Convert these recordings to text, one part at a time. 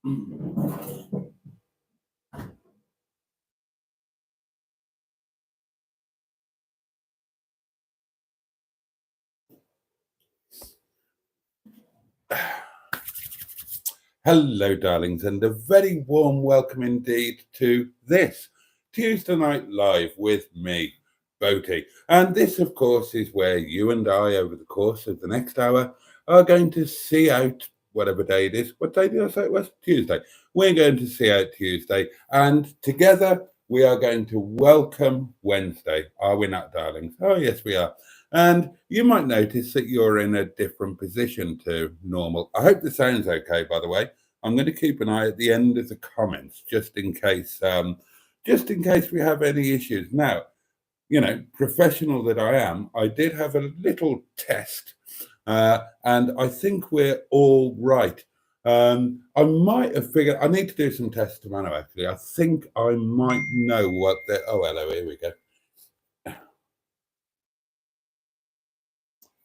Hello, darlings, and a very warm welcome indeed to this Tuesday Night Live with me, Boaty. And this, of course, is where you and I, over the course of the next hour, are going to see out whatever day it is. What day did I say it was? Tuesday. We're going to see out Tuesday, and together we are going to welcome Wednesday. Are we not, darlings? Oh, yes, we are. And you might notice that you're in a different position to normal. I hope the sound's okay, by the way. I'm going to keep an eye at the end of the comments just in case we have any issues. Now, professional that I am, I did have a little test, and I think we're all right. I might have figured I need to do some tests tomorrow. Actually, I think I might know what the. Oh, hello. Here we go.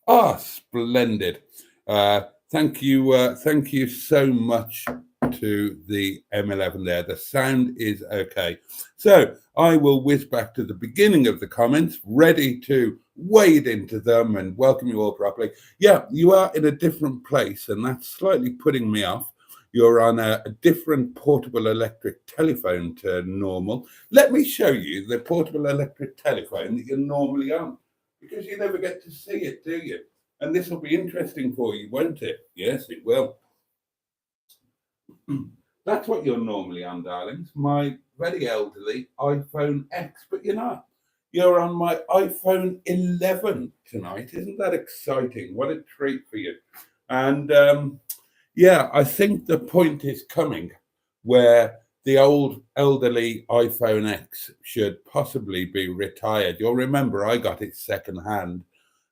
Ah, splendid. Thank you so much to the M11 there. The sound is okay. So I will whiz back to the beginning of the comments, ready to wade into them and welcome you all properly. Yeah, you are in a different place, and that's slightly putting me off. You're on a different portable electric telephone to normal. Let me show you the portable electric telephone that you're normally on, because you never get to see it, do you? And this will be interesting for you, won't it? Yes, it will. That's what you're normally on, darlings. My very elderly iPhone X, but you're not. You're on my iPhone 11 tonight. Isn't that exciting? What a treat for you. And yeah, I think the point is coming where the old elderly iPhone X should possibly be retired. You'll remember I got it secondhand,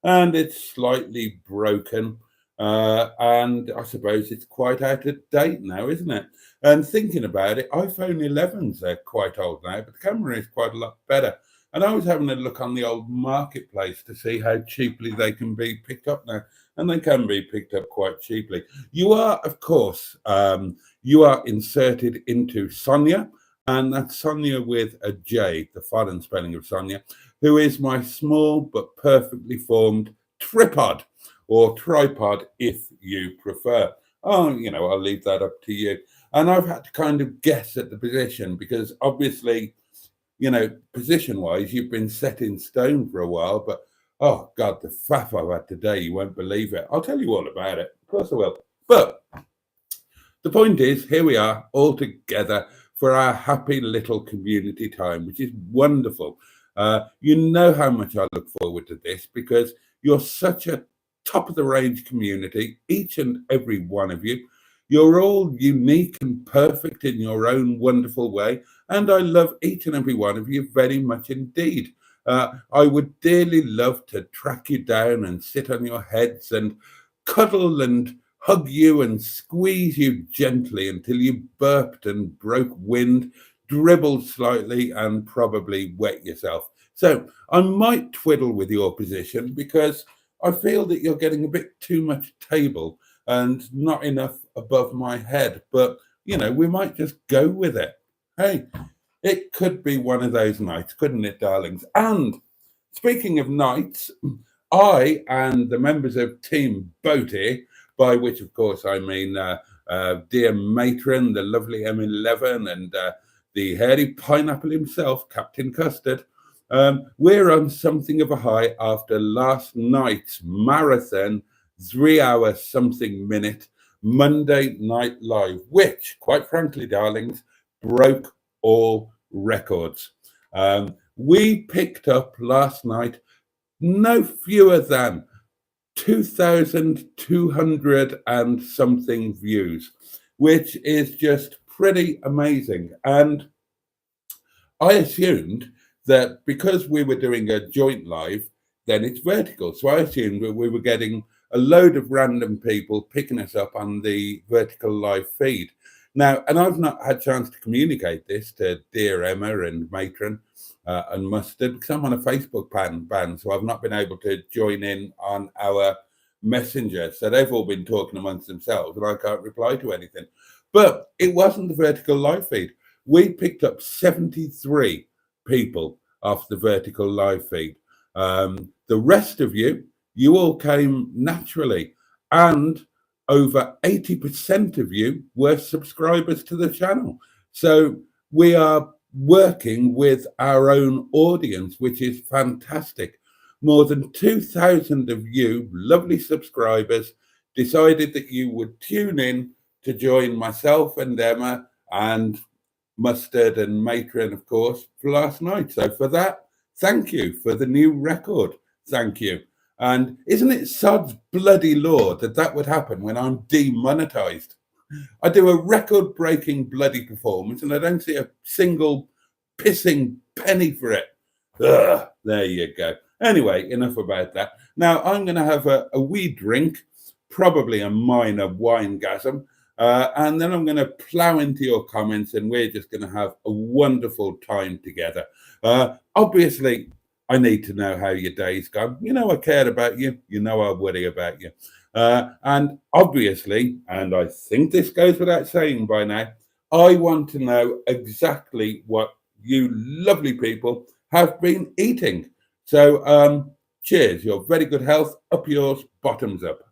and it's slightly broken. And I suppose it's quite out of date now, isn't it? And thinking about it, iPhone 11s are quite old now, but the camera is quite a lot better. And I was having a look on the old marketplace to see how cheaply they can be picked up now. And they can be picked up quite cheaply. You are, of course, you are inserted into Sonia, and that's Sonia with a J, the foreign spelling of Sonia, who is my small but perfectly formed tripod, or tripod if you prefer. Oh, I'll leave that up to you. And I've had to kind of guess at the position because obviously, position-wise, you've been set in stone for a while, but oh, God, the faff I've had today, you won't believe it. I'll tell you all about it. Of course I will. But the point is, here we are all together for our happy little community time, which is wonderful. You know how much I look forward to this because you're such a top-of-the-range community, each and every one of you. You're all unique and perfect in your own wonderful way, and I love each and every one of you very much indeed. I would dearly love to track you down and sit on your heads and cuddle and hug you and squeeze you gently until you burped and broke wind, dribbled slightly, and probably wet yourself. So I might twiddle with your position because I feel that you're getting a bit too much table and not enough above my head. But, we might just go with it. Hey, it could be one of those nights, couldn't it, darlings? And speaking of nights, I and the members of Team Boaty, by which, of course, I mean dear matron, the lovely M11, and the hairy pineapple himself, Captain Custard, we're on something of a high after last night's marathon, 3-hour something minute, Monday Night Live, which, quite frankly, darlings, broke all records. We picked up last night no fewer than 2,200 and something views, which is just pretty amazing. And I assumed that because we were doing a joint live, then it's vertical. So I assumed that we were getting a load of random people picking us up on the vertical live feed. Now, and I've not had a chance to communicate this to dear Emma and Matron and Mustard because I'm on a Facebook ban, so I've not been able to join in on our messenger. So they've all been talking amongst themselves and I can't reply to anything. But it wasn't the vertical live feed. We picked up 73 people off the vertical live feed. The rest of you, you all came naturally. And over 80% of you were subscribers to the channel. So we are working with our own audience, which is fantastic. More than 2,000 of you, lovely subscribers, decided that you would tune in to join myself and Emma and Mustard and Matron, of course, for last night. So for that, thank you. For the new record, thank you. And isn't it sod's bloody law that that would happen when I'm demonetized? I do a record-breaking bloody performance and I don't see a single pissing penny for it. Ugh, there you go. Anyway, enough about that. Now I'm going to have a wee drink, probably a minor winegasm, and then I'm going to plow into your comments and we're just going to have a wonderful time together. Obviously, I need to know how your day's gone. You know I care about you. You know I worry about you. And obviously, and I think this goes without saying by now, I want to know exactly what you lovely people have been eating. So cheers, your very good health, up yours, bottoms up.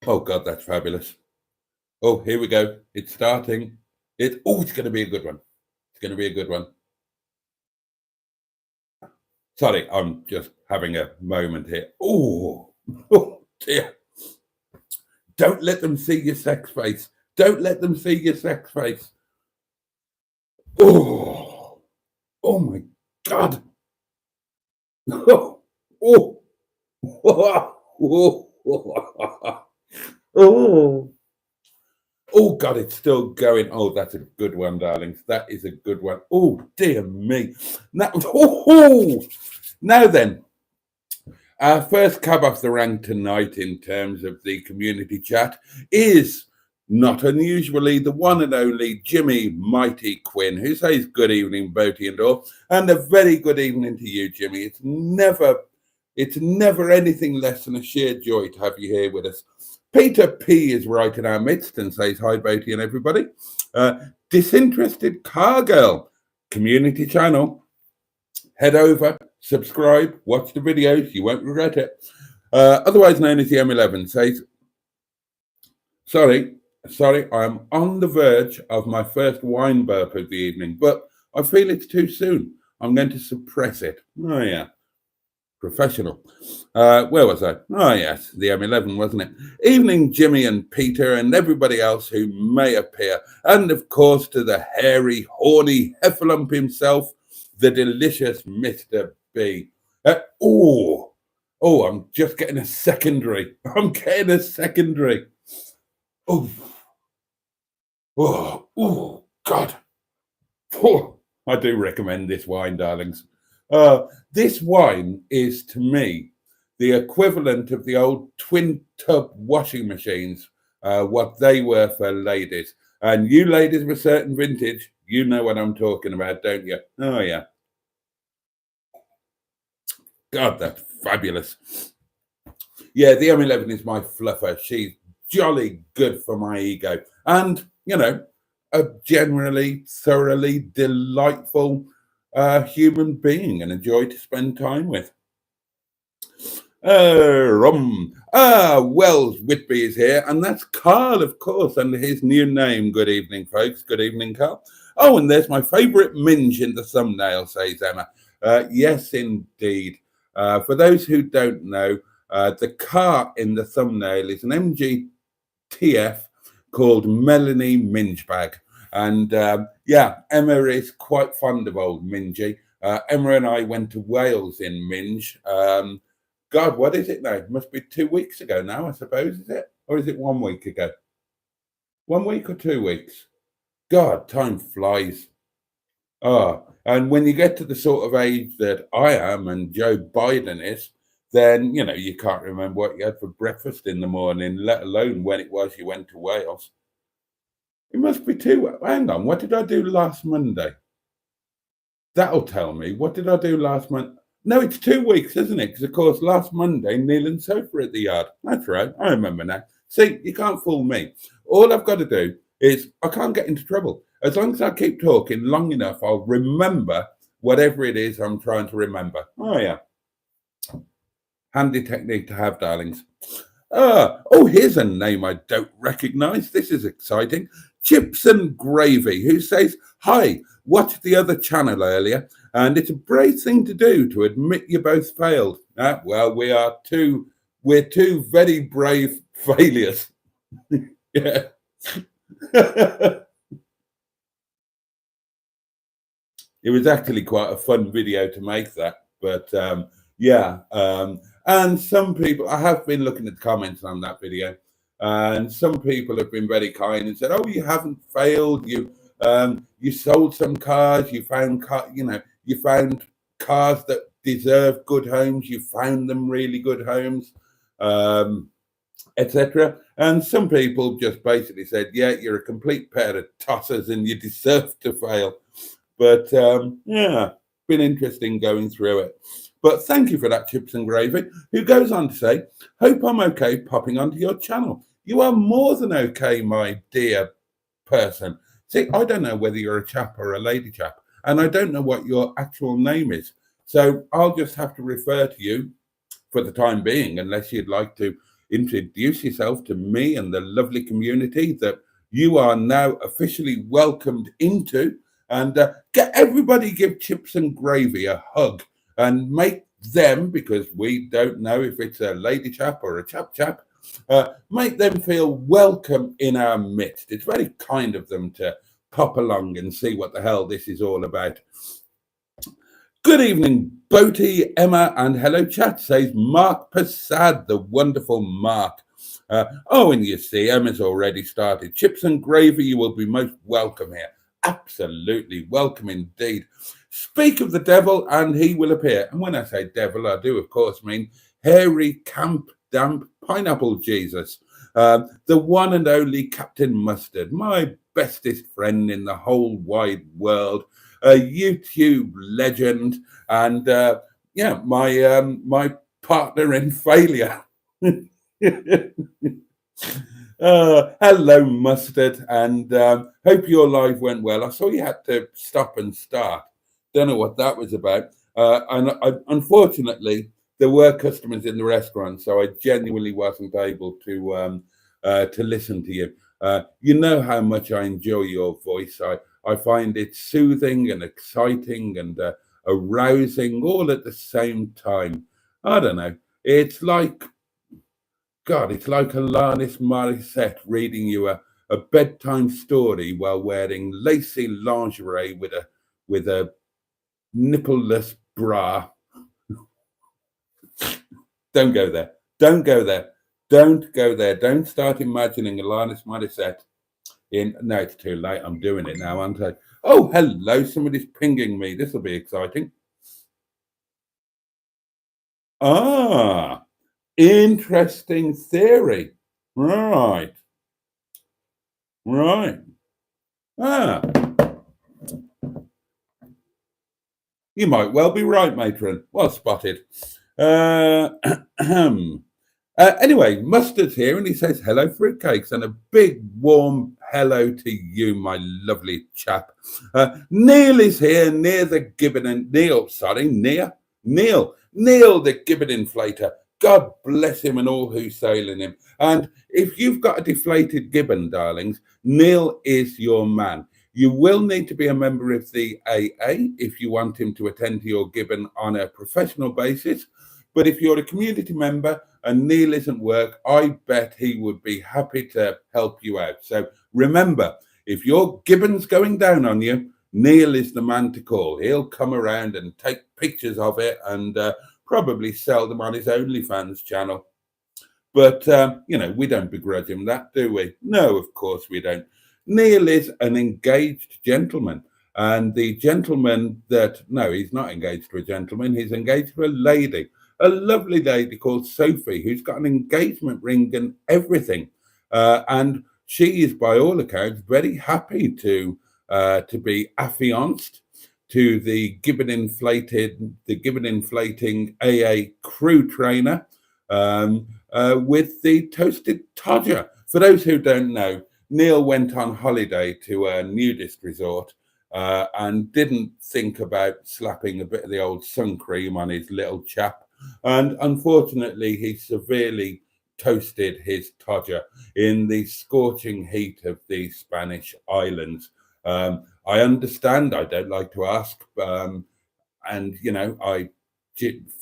Oh God, that's fabulous. Oh, here we go. It's starting. It's going to be a good one. It's going to be a good one. Sorry, I'm just having a moment here. Oh dear. Don't let them see your sex face. Don't let them see your sex face. Oh my God. Oh, oh, oh. Oh God, it's still going. Oh, that's a good one, darlings. That is a good one. Oh dear me. Now, now then, our first cab off the rank tonight in terms of the community chat is not unusually the one and only Jimmy Mighty Quinn, who says good evening, Boaty and all, and a very good evening to you, Jimmy. It's never anything less than a sheer joy to have you here with us. Peter P is right in our midst and says hi, Boaty and everybody. Disinterested Car Girl, community channel. Head over, subscribe, watch the videos. You won't regret it. Otherwise known as the M11 says, sorry, I'm on the verge of my first wine burp of the evening, but I feel it's too soon. I'm going to suppress it. Oh, yeah. Professional. Where was I? Oh, yes, the M11, wasn't it? Evening, Jimmy and Peter and everybody else who may appear. And, of course, to the hairy, horny heffalump himself, the delicious Mr. B. I'm just getting a secondary. I'm getting a secondary. Oh, God. Oh, I do recommend this wine, darlings. This wine is, to me, the equivalent of the old twin tub washing machines, what they were for ladies. And you ladies of a certain vintage, you know what I'm talking about, don't you? Oh, yeah. God, that's fabulous. Yeah, the M11 is my fluffer. She's jolly good for my ego. And, you know, a generally, thoroughly delightful human being and a joy to spend time with. Wells Whitby is here, and that's Carl, of course, under his new name. Good evening, folks. Good evening, Carl. Oh, and there's my favourite minge in the thumbnail, says Emma. Yes, indeed. For those who don't know, the car in the thumbnail is an MG TF called Melanie Minge Bag. And yeah, Emma is quite fond of old Mingy. Emma and I went to Wales in Minge. God, what is it now? It must be 2 weeks ago now, I suppose, is it? Or is it 1 week ago? 1 week or 2 weeks? God, time flies. And when you get to the sort of age that I am and Joe Biden is, then, you know, you can't remember what you had for breakfast in the morning, let alone when it was you went to Wales. It must be 2. Hang on, what did I do last Monday? That'll tell me. What did I do last month? No, it's 2 weeks, isn't it? Because, of course, last Monday, Neil and Sophie at the yard. That's right. I remember now. See, you can't fool me. All I've got to do is I can't get into trouble. As long as I keep talking long enough, I'll remember whatever it is I'm trying to remember. Oh, yeah. Handy technique to have, darlings. Oh, here's a name I don't recognise. This is exciting. Chips and Gravy, who says, "Hi, watched the other channel earlier, and it's a brave thing to do to admit you both failed." Well, we're two very brave failures. Yeah. It was actually quite a fun video to make that, but yeah. And some people, I have been looking at the comments on that video, and some people have been very kind and said, "Oh, you haven't failed. You sold some cars. You found you found cars that deserve good homes. You found them really good homes, etc." And some people just basically said, "Yeah, you're a complete pair of tossers, and you deserve to fail." But yeah, been interesting going through it. But thank you for that, Chips and Gravy, who goes on to say, "Hope I'm okay popping onto your channel." You are more than okay, my dear person. See, I don't know whether you're a chap or a lady chap, and I don't know what your actual name is. So I'll just have to refer to you for the time being, unless you'd like to introduce yourself to me and the lovely community that you are now officially welcomed into. And get everybody, give Chips and Gravy a hug and make them, because we don't know if it's a lady chap or a chap, make them feel welcome in our midst. It's very kind of them to pop along and see what the hell this is all about. Good evening, Boaty, Emma, and hello, chat, says Mark Passad, the wonderful Mark. Oh, and you see, Emma's already started. Chips and Gravy, you will be most welcome here. Absolutely welcome indeed. Speak of the devil and he will appear. And when I say devil, I do, of course, mean hairy, camp, damp pineapple Jesus. The one and only Captain Mustard, my bestest friend in the whole wide world, a YouTube legend, and yeah, my partner in failure. Hello, Mustard, and hope your live went well. I saw you had to stop and start. Don't know what that was about. And unfortunately, there were customers in the restaurant, so I genuinely wasn't able to listen to you. You know how much I enjoy your voice. I find it soothing and exciting and arousing all at the same time. I don't know. It's like, God, it's like Alanis Morissette reading you a bedtime story while wearing lacy lingerie with a nippleless bra. Don't go there. Don't go there. Don't go there. Don't start imagining Alanis Morissette in. No, it's too late. I'm doing it now, aren't I? Oh, hello. Somebody's pinging me. This will be exciting. Ah. Interesting theory. Right. Ah. You might well be right, matron. Well spotted. Anyway, Mustard's here and he says, "Hello, fruitcakes," and a big warm hello to you, my lovely chap. Neil is here, Neil the Gibbon Neil the Gibbon Inflator. God bless him and all who sail in him. And if you've got a deflated gibbon, darlings, Neil is your man. You will need to be a member of the AA if you want him to attend to your gibbon on a professional basis. But if you're a community member and Neil isn't work, I bet he would be happy to help you out. So remember, if your gibbon's going down on you, Neil is the man to call. He'll come around and take pictures of it and probably sell them on his OnlyFans channel. But, we don't begrudge him that, do we? No, of course we don't. Neil is an engaged gentleman. And the gentleman no, he's not engaged to a gentleman. He's engaged to a lady, a lovely lady called Sophie, who's got an engagement ring and everything. And she is, by all accounts, very happy to be affianced to the Gibbon Inflating AA crew trainer with the toasted todger. For those who don't know, Neil went on holiday to a nudist resort and didn't think about slapping a bit of the old sun cream on his little chap. And unfortunately, he severely toasted his todger in the scorching heat of the Spanish islands. I understand, I don't like to ask, and, you know, I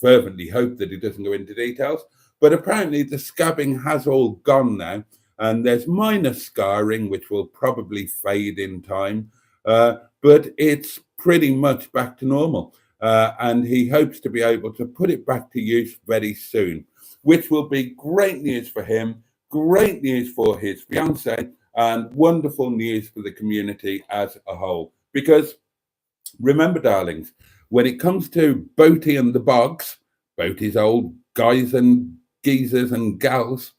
fervently hope that he doesn't go into details, but apparently the scabbing has all gone now, and there's minor scarring, which will probably fade in time, but it's pretty much back to normal. And he hopes to be able to put it back to use very soon, which will be great news for him, great news for his fiancée, and wonderful news for the community as a whole. Because remember, darlings, when it comes to Boaty and the Bogs, Boaty's old guys and geezers and gals,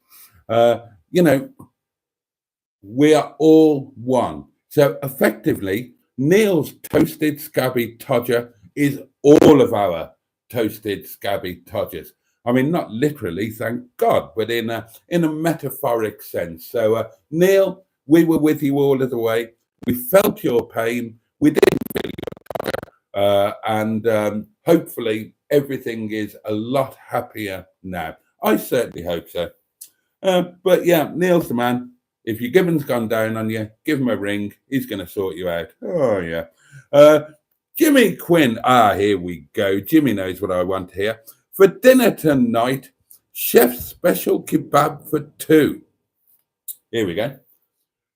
you know, we are all one. So effectively, Neil's toasted scabby todger is all of our toasted scabby todgers. I mean, not literally, thank God, but in a metaphoric sense. So, Neil, we were with you all of the way. We felt your pain. We didn't feel your and hopefully everything is a lot happier now. I certainly hope so. But yeah, Neil's the man. If your Gibbon's gone down on you, give him a ring. He's going to sort you out. Oh, yeah. Jimmy Quinn. Here we go. Jimmy knows what I want here. For dinner tonight, chef's special kebab for 2. Here we go.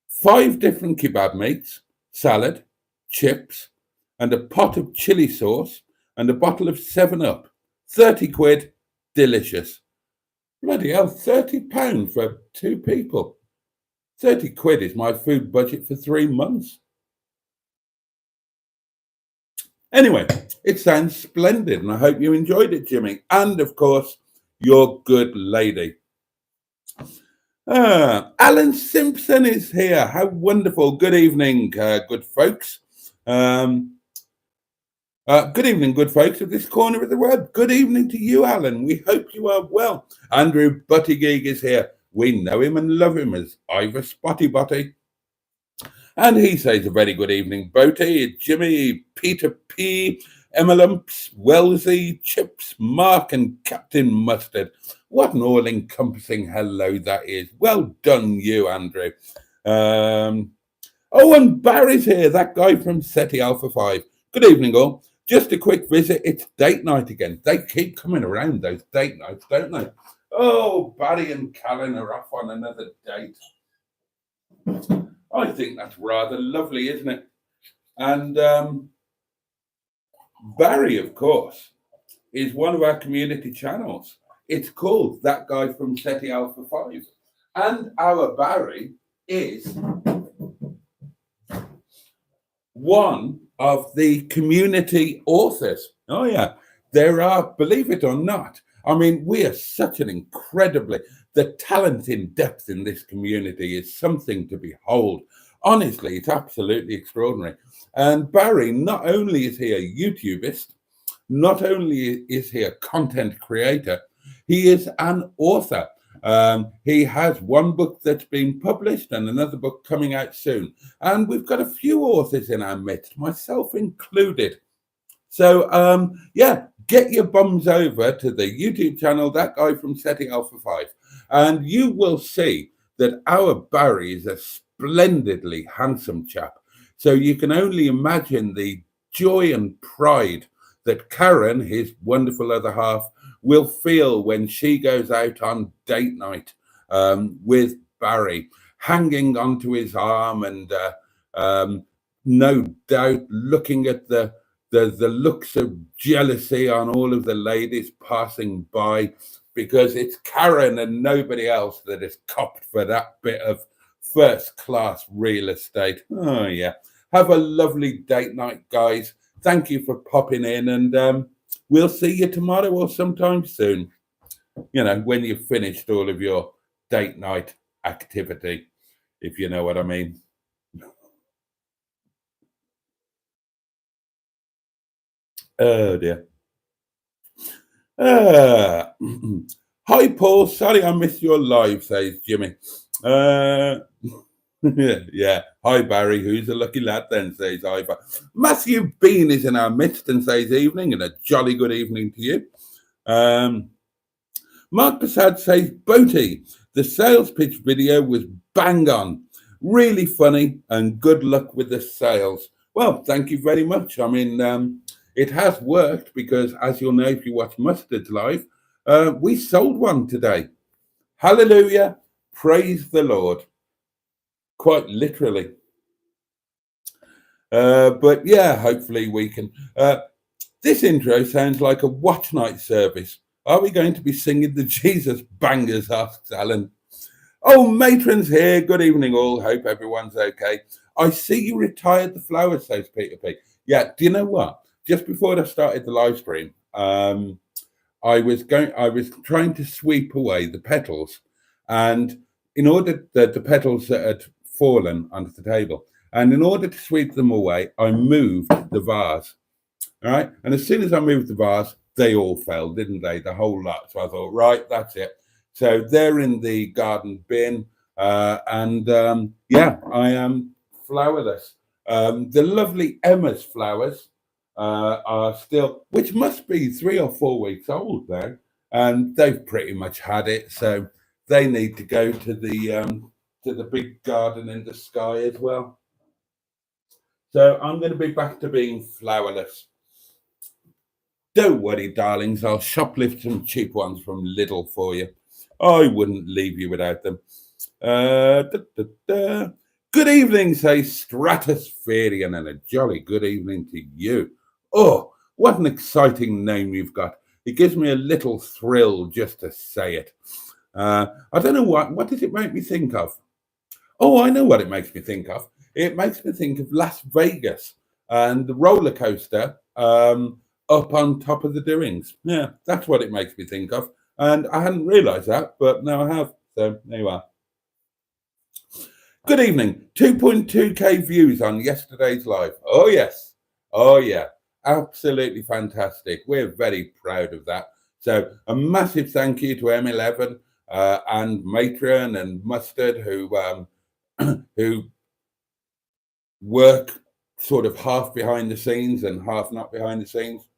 5 different kebab meats, salad, chips, and a pot of chili sauce, and a bottle of 7-Up. 30 quid, delicious. Bloody hell, £30 for 2 people. 30 quid is my food budget for 3 months. Anyway, it sounds splendid, and I hope you enjoyed it, Jimmy. And, of course, your good lady. Alan Simpson is here. How wonderful. Good evening, good folks. Good evening, good folks of this corner of the web. Good evening to you, Alan. We hope you are well. Andrew Buttigieg is here. We know him and love him as Ivor Spotty Botty. And he says a very good evening, Boaty, Jimmy, Peter P, Emma Lumps, Wellesley, Chips, Mark, and Captain Mustard. What an all-encompassing hello that is. Well done, you, Andrew. Oh, and Barry's here, that guy from SETI Alpha 5. Good evening, all. Just a quick visit. It's date night again. They keep coming around, those date nights, don't they? Oh, Barry and Callan are off on another date. I think that's rather lovely, isn't it? And Barry, of course, is one of our community channels. It's called That Guy from SETI Alpha 5. And our Barry is one of the community authors. Oh, yeah. There are, believe it or not, I mean, we are such an incredibly, the talent in depth in this community is something to behold. Honestly, it's absolutely extraordinary. And Barry, not only is he a YouTubist, not only is he a content creator, he is an author. He has one book that's been published and another book coming out soon. And we've got a few authors in our midst, myself included. So, yeah, get your bums over to the YouTube channel, That Guy from SETI Alpha 5, and you will see that our Barry is a splendidly handsome chap. So you can only imagine the joy and pride that Karen, his wonderful other half, will feel when she goes out on date night with Barry, hanging onto his arm and no doubt looking at the looks of jealousy on all of the ladies passing by, because it's Karen and nobody else that is copped for that bit of first-class real estate. Oh, yeah. Have a lovely date night, guys. Thank you for popping in, and we'll see you tomorrow or sometime soon, you know, when you've finished all of your date night activity. if you know what I mean. Oh dear. Hi Paul, sorry I missed your live, says Jimmy. Yeah. Hi Barry, who's a lucky lad then, says Ivor. Matthew Bean is in our midst and says evening, and a jolly good evening to you. Mark Prasad says, Boaty, the sales pitch video was bang on. Really funny and good luck with the sales. Well, thank you very much. I mean, it has worked because, as you'll know if you watch Mustard's live, we sold one today. Hallelujah. Praise the Lord. Quite literally. But yeah, hopefully we can. This intro sounds like a watch night service. Are we going to be singing the Jesus bangers, asks Alan. Oh, matron's here. Good evening, all. Hope everyone's okay. I see you retired the flowers, says Peter P. Yeah, do you know what? Just before I started the live stream, I was trying to sweep away the petals, and in order the petals that had fallen onto the table, and in order to sweep them away, I moved the vase. All right, and as soon as I moved the vase, they all fell, didn't they? The whole lot. So I thought, right, that's it. So they're in the garden bin, and yeah, I am flowerless. The lovely Emma's flowers are still, which must be 3 or 4 weeks old now, and they've pretty much had it. So they need to go to the big garden in the sky as well. So I'm going to be back to being flowerless. Don't worry, darlings, I'll shoplift some cheap ones from Lidl for you. I wouldn't leave you without them. Good evening, say Stratospherian, and a jolly good evening to you. Oh, what an exciting name you've got. It gives me a little thrill just to say it. I don't know what does it make me think of? Oh, I know what it makes me think of. It makes me think of Las Vegas and the roller coaster up on top of the doings. Yeah, that's what it makes me think of. And I hadn't realised that, but now I have. So there you are. Good evening. 2.2k views on yesterday's live. Oh, yes. Oh, yeah. Absolutely fantastic. We're very proud of that. So a massive thank you to M11 and Matron and Mustard who work sort of half behind the scenes and half not behind the scenes.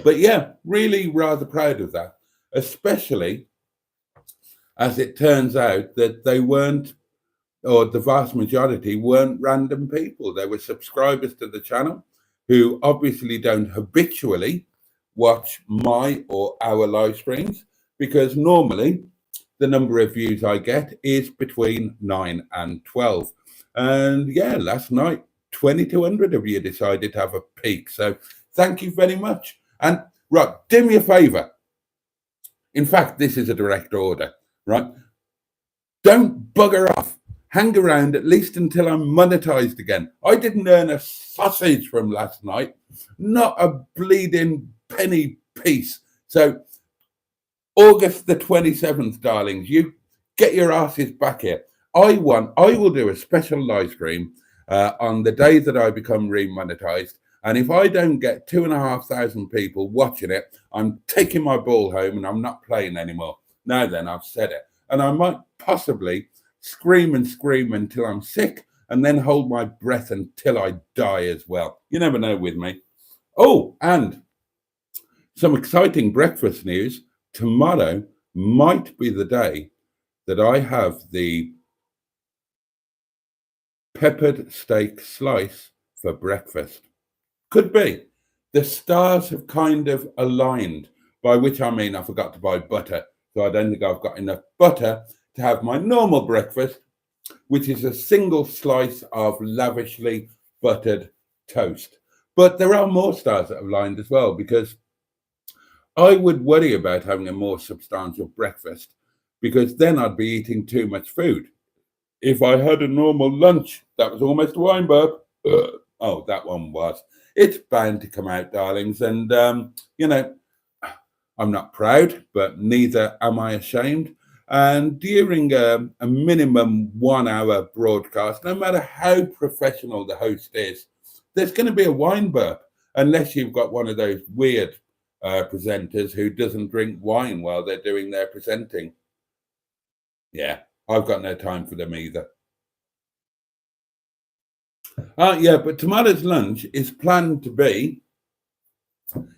But yeah, really rather proud of that, especially as it turns out that they weren't, or the vast majority weren't random people. They were subscribers to the channel who obviously don't habitually watch my or our live streams, because normally the number of views I get is between 9 and 12. And yeah, last night, 2,200 of you decided to have a peek. So thank you very much. And right, do me a favor. In fact, this is a direct order, right? Don't bugger off. Hang around at least until I'm monetized again. I didn't earn a sausage from last night, not a bleeding penny piece. So August the 27th, darlings, you get your asses back here. I will do a special live stream on the day that I become remonetized. And if I don't get 2,500 people watching it, I'm taking my ball home and I'm not playing anymore. Now then, I've said it. And I might possibly scream and scream until I'm sick and then hold my breath until I die as well. You never know with me. Oh, and some exciting breakfast news. Tomorrow might be the day that I have the peppered steak slice for breakfast. Could be. The stars have kind of aligned, by which I mean I forgot to buy butter. So I don't think I've got enough butter to have my normal breakfast, which is a single slice of lavishly buttered toast. But there are more stars that have aligned as well, because I would worry about having a more substantial breakfast, because then I'd be eating too much food. If I had a normal lunch, that was almost a wine burp. Oh, that one was. It's bound to come out, darlings. And, you know, I'm not proud, but neither am I ashamed. And during a minimum 1 hour broadcast, no matter how professional the host is, there's going to be a wine burp, unless you've got one of those weird presenters who doesn't drink wine while they're doing their presenting. Yeah, I've got no time for them either. Yeah, but tomorrow's lunch is planned to be,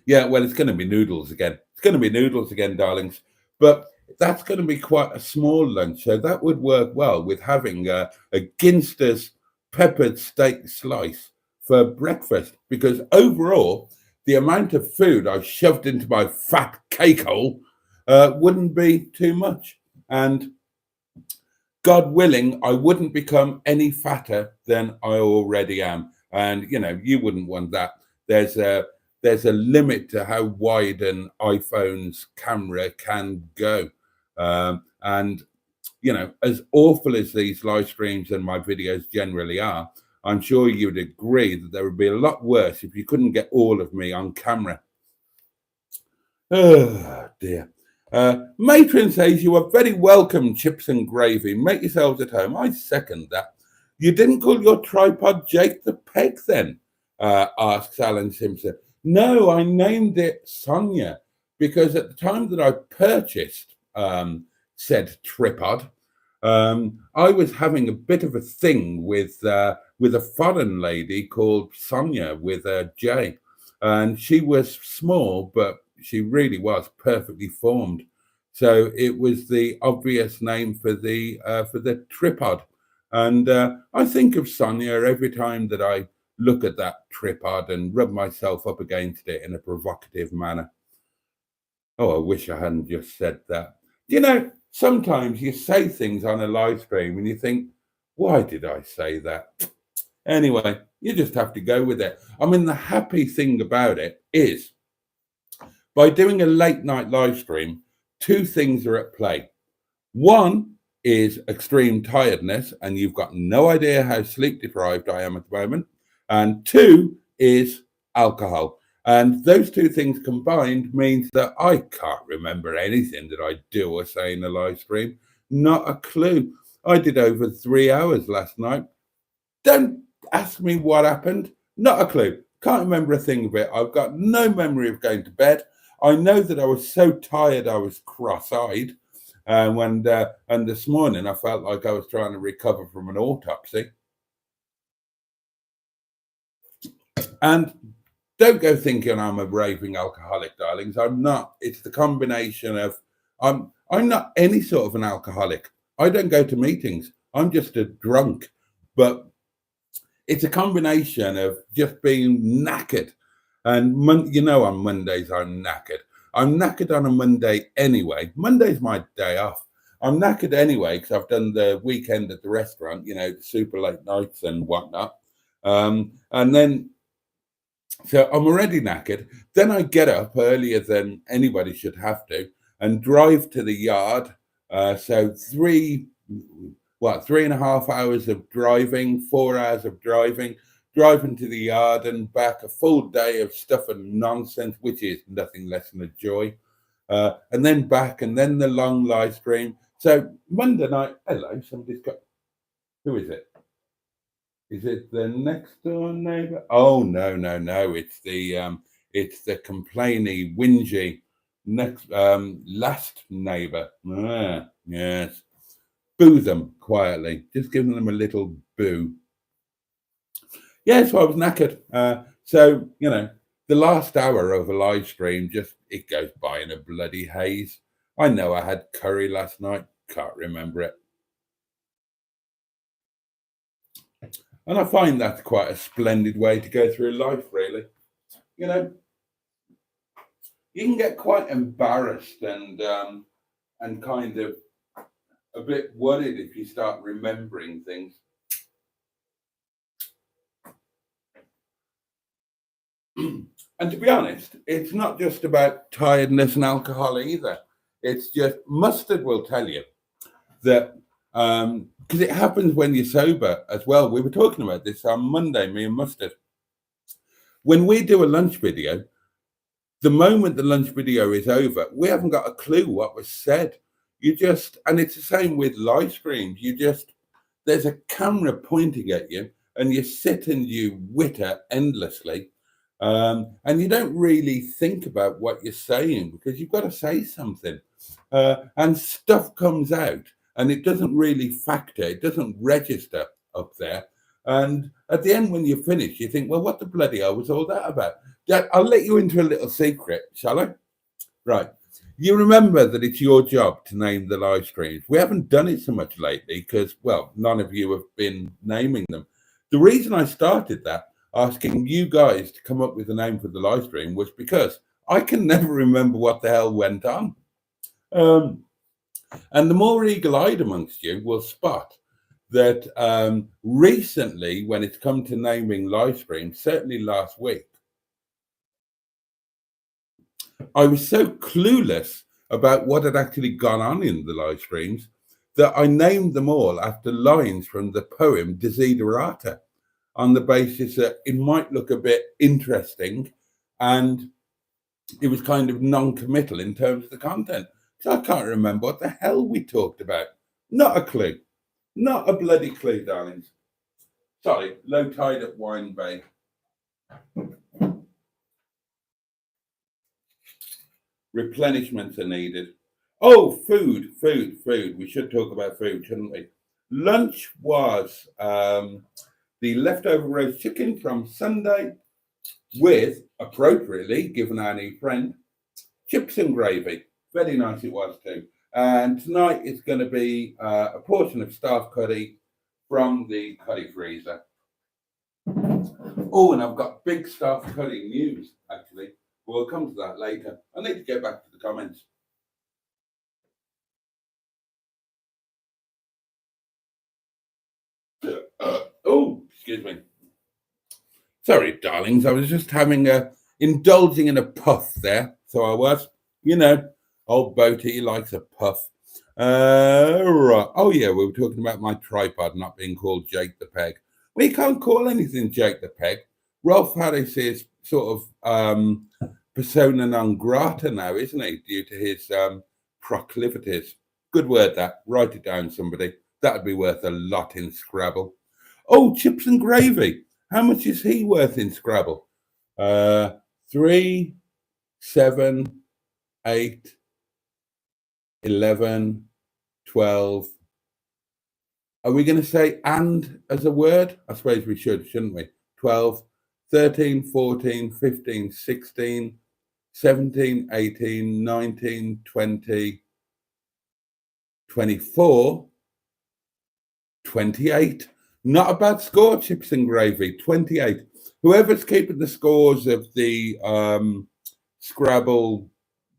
yeah, well, it's going to be noodles again. It's going to be noodles again, darlings. But that's going to be quite a small lunch. So that would work well with having a Ginster's peppered steak slice for breakfast. Because overall, the amount of food I shoved into my fat cake hole wouldn't be too much. And God willing, I wouldn't become any fatter than I already am. And, you know, you wouldn't want that. There's a limit to how wide an iPhone's camera can go. And, you know, as awful as these live streams and my videos generally are, I'm sure you would agree that there would be a lot worse if you couldn't get all of me on camera. Oh, dear. Matron says, you are very welcome, chips and gravy. Make yourselves at home. I second that. You didn't call your tripod Jake the Peg then? Asks Alan Simpson. No, I named it Sonia because at the time that I purchased said tripod, I was having a bit of a thing with a foreign lady called Sonia with a J, and she was small, but she really was perfectly formed. So it was the obvious name for the tripod, and I think of Sonia every time that I look at that tripod and rub myself up against it in a provocative manner. Oh, I wish I hadn't just said that. You know, sometimes you say things on a live stream and you think, why did I say that? Anyway, you just have to go with it. I mean, the happy thing about it is by doing a late night live stream, two things are at play. One is extreme tiredness, and you've got no idea how sleep deprived I am at the moment. And two is alcohol. And those two things combined means that I can't remember anything that I do or say in a live stream. Not a clue. I did over 3 hours last night. Don't ask me what happened. Not a clue. Can't remember a thing of it. I've got no memory of going to bed. I know that I was so tired I was cross-eyed. And this morning I felt like I was trying to recover from an autopsy. And don't go thinking I'm a raving alcoholic, darlings. I'm not. It's the combination of I'm not any sort of an alcoholic. I don't go to meetings. I'm just a drunk. But it's a combination of just being knackered. And on Mondays I'm knackered. I'm knackered on a Monday anyway. Monday's my day off. I'm knackered anyway because I've done the weekend at the restaurant, super late nights and whatnot. And then, so I'm already knackered. Then I get up earlier than anybody should have to and drive to the yard. So 3.5 hours of driving, 4 hours of driving to the yard and back, a full day of stuff and nonsense, which is nothing less than a joy. And then back, and then the long live stream. So Monday night, hello, somebody's got, who is it? Is it the next door neighbor? Oh, no. It's the complaining, whingy next, last neighbor. Yes. Boo them quietly, just giving them a little boo. Yeah, so I was knackered. So, the last hour of a live stream, it goes by in a bloody haze. I know I had curry last night, can't remember it. And I find that's quite a splendid way to go through life, really. You can get quite embarrassed and kind of a bit worried if you start remembering things. And to be honest, it's not just about tiredness and alcohol either. It's just mustard will tell you that because it happens when you're sober as well. We were talking about this on Monday, me and Mustard. When we do a lunch video, the moment the lunch video is over, we haven't got a clue what was said. and it's the same with live streams. There's a camera pointing at you, and you sit and you witter endlessly. And you don't really think about what you're saying because you've got to say something. And stuff comes out and it doesn't really factor, it doesn't register up there. And at the end, when you finish, you think, well, what the bloody hell was all that about? I'll let you into a little secret, shall I? Right. You remember that it's your job to name the live streams. We haven't done it so much lately because, well, none of you have been naming them. The reason I started that, asking you guys to come up with a name for the live stream, was because I can never remember what the hell went on. And the more eagle-eyed amongst you will spot that recently, when it's come to naming live streams, certainly last week, I was so clueless about what had actually gone on in the live streams that I named them all after lines from the poem Desiderata, on the basis that it might look a bit interesting and it was kind of non-committal in terms of the content. So I can't remember what the hell we talked about. Not a clue. Not a bloody clue, darlings. Sorry, low tide at Wine Bay. Replenishments are needed. Oh, food. We should talk about food, shouldn't we? Lunch was the leftover roast chicken from Sunday with, appropriately, given our new friend, chips and gravy. Very nice it was too. And tonight it's going to be a portion of staff curry from the curry freezer. Oh, and I've got big staff curry news, actually. We'll come to that later. I need to get back to the comments. Oh, excuse me. Sorry, darlings. I was just indulging in a puff there. So I was, old Boaty likes a puff. Right. Oh, yeah, we were talking about my tripod not being called Jake the Peg. We can't call anything Jake the Peg. Rolf Harris is sort of persona non grata now, isn't he? Due to his proclivities. Good word, that. Write it down, somebody. That'd be worth a lot in Scrabble. Oh, chips and gravy. How much is he worth in Scrabble? 3, 7, 8, 11, 12. Are we going to say and as a word? I suppose we should, shouldn't we? 12, 13, 14, 15, 16, 17, 18, 19, 20, 24, 28. Not a bad score, chips and gravy, 28. Whoever's keeping the scores of the Scrabble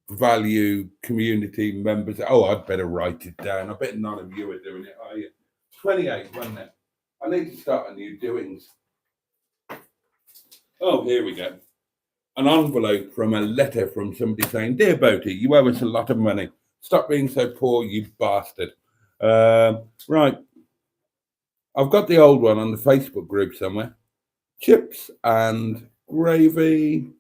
value community members. Oh, I'd better write it down. I bet none of you are doing it, are you? 28, wasn't it? I need to start a new doings. Oh, here we go. An envelope from a letter from somebody saying, "Dear Boaty, you owe us a lot of money. Stop being so poor, you bastard." Right. I've got the old one on the Facebook group somewhere. Chips and gravy,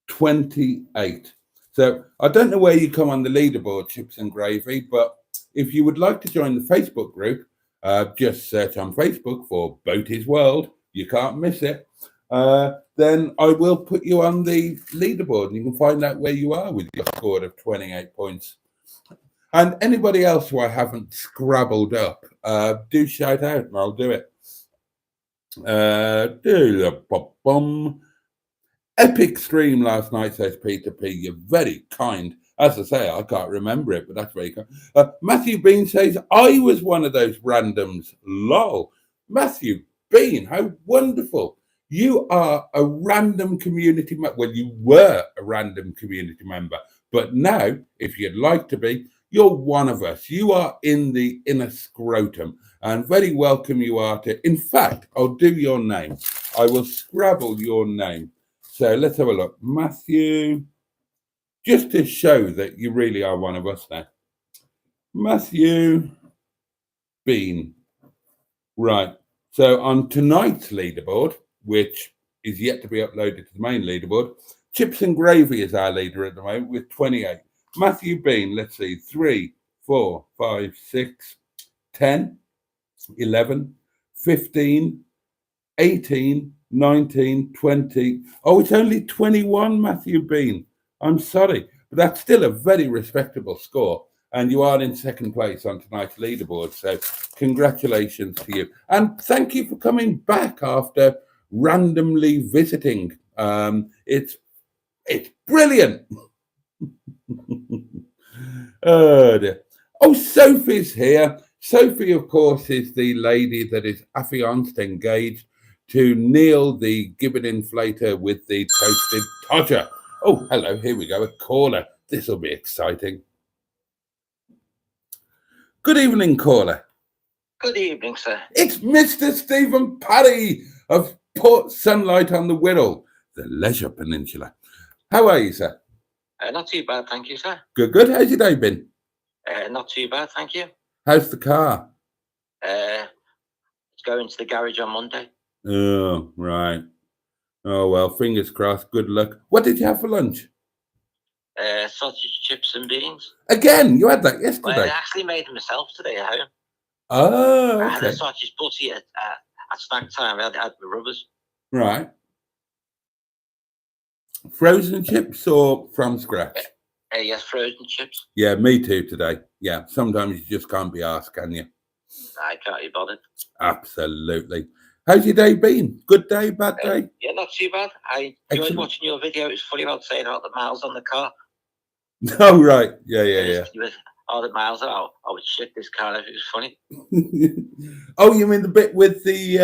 28. So I don't know where you come on the leaderboard, chips and gravy, but if you would like to join the Facebook group, just search on Facebook for Boaty's World. You can't miss it. Then I will put you on the leaderboard and you can find out where you are with your score of 28 points. And anybody else who I haven't scrabbled up, do shout out and I'll do it. Epic stream last night, says Peter P. You're very kind. As I say, I can't remember it, but that's very kind. Matthew Bean says, I was one of those randoms. Lol. Matthew Bean, how wonderful. You are a random community member. Well, you were a random community member, but now, if you'd like to be, you're one of us. You are in the inner scrotum, and very welcome you are to. In fact, I'll do your name. I will Scrabble your name. So let's have a look. Matthew, just to show that you really are one of us now. Matthew Bean. Right. So on tonight's leaderboard, which is yet to be uploaded to the main leaderboard, Chips and Gravy is our leader at the moment with 28. Matthew Bean, let's see, 3, 4, 5, 6, 10, 11, 15, 18, 19, 20. Oh, it's only 21, Matthew Bean. I'm sorry, but that's still a very respectable score. And you are in second place on tonight's leaderboard. So congratulations to you. And thank you for coming back after randomly visiting. It's brilliant. Oh, dear. Oh, Sophie's here. Sophie, of course, is the lady that is affianced, engaged to Neil the Gibbon Inflator with the toasted todger. Oh, hello, here we go, a caller. This will be exciting. Good evening, caller. Good evening, sir. It's Mr. Stephen Parry of Port Sunlight on the Wirral, the Leisure Peninsula. How are you, sir? Not too bad, thank you, sir. Good, good. How's your day been? Not too bad, thank you. How's the car? It's going to the garage on Monday. Oh, right. Oh, well, fingers crossed. Good luck. What did you have for lunch? Sausage, chips and beans. Again, you had that yesterday. Well, I actually made them myself today at home. Oh, okay. I had a sausage butty at snack time. I had the rubbers. Right. Frozen chips or from scratch? Yes, frozen chips. Yeah, me too today. Yeah, sometimes you just can't be asked, can you? I can't be bothered. Absolutely. How's your day been? Good day, bad day? Yeah, not too bad. I enjoyed watching your video. It was funny about saying about the miles on the car. Oh, right. Yeah. All the miles out. I would shit this car if it was funny. Oh, you mean the bit with the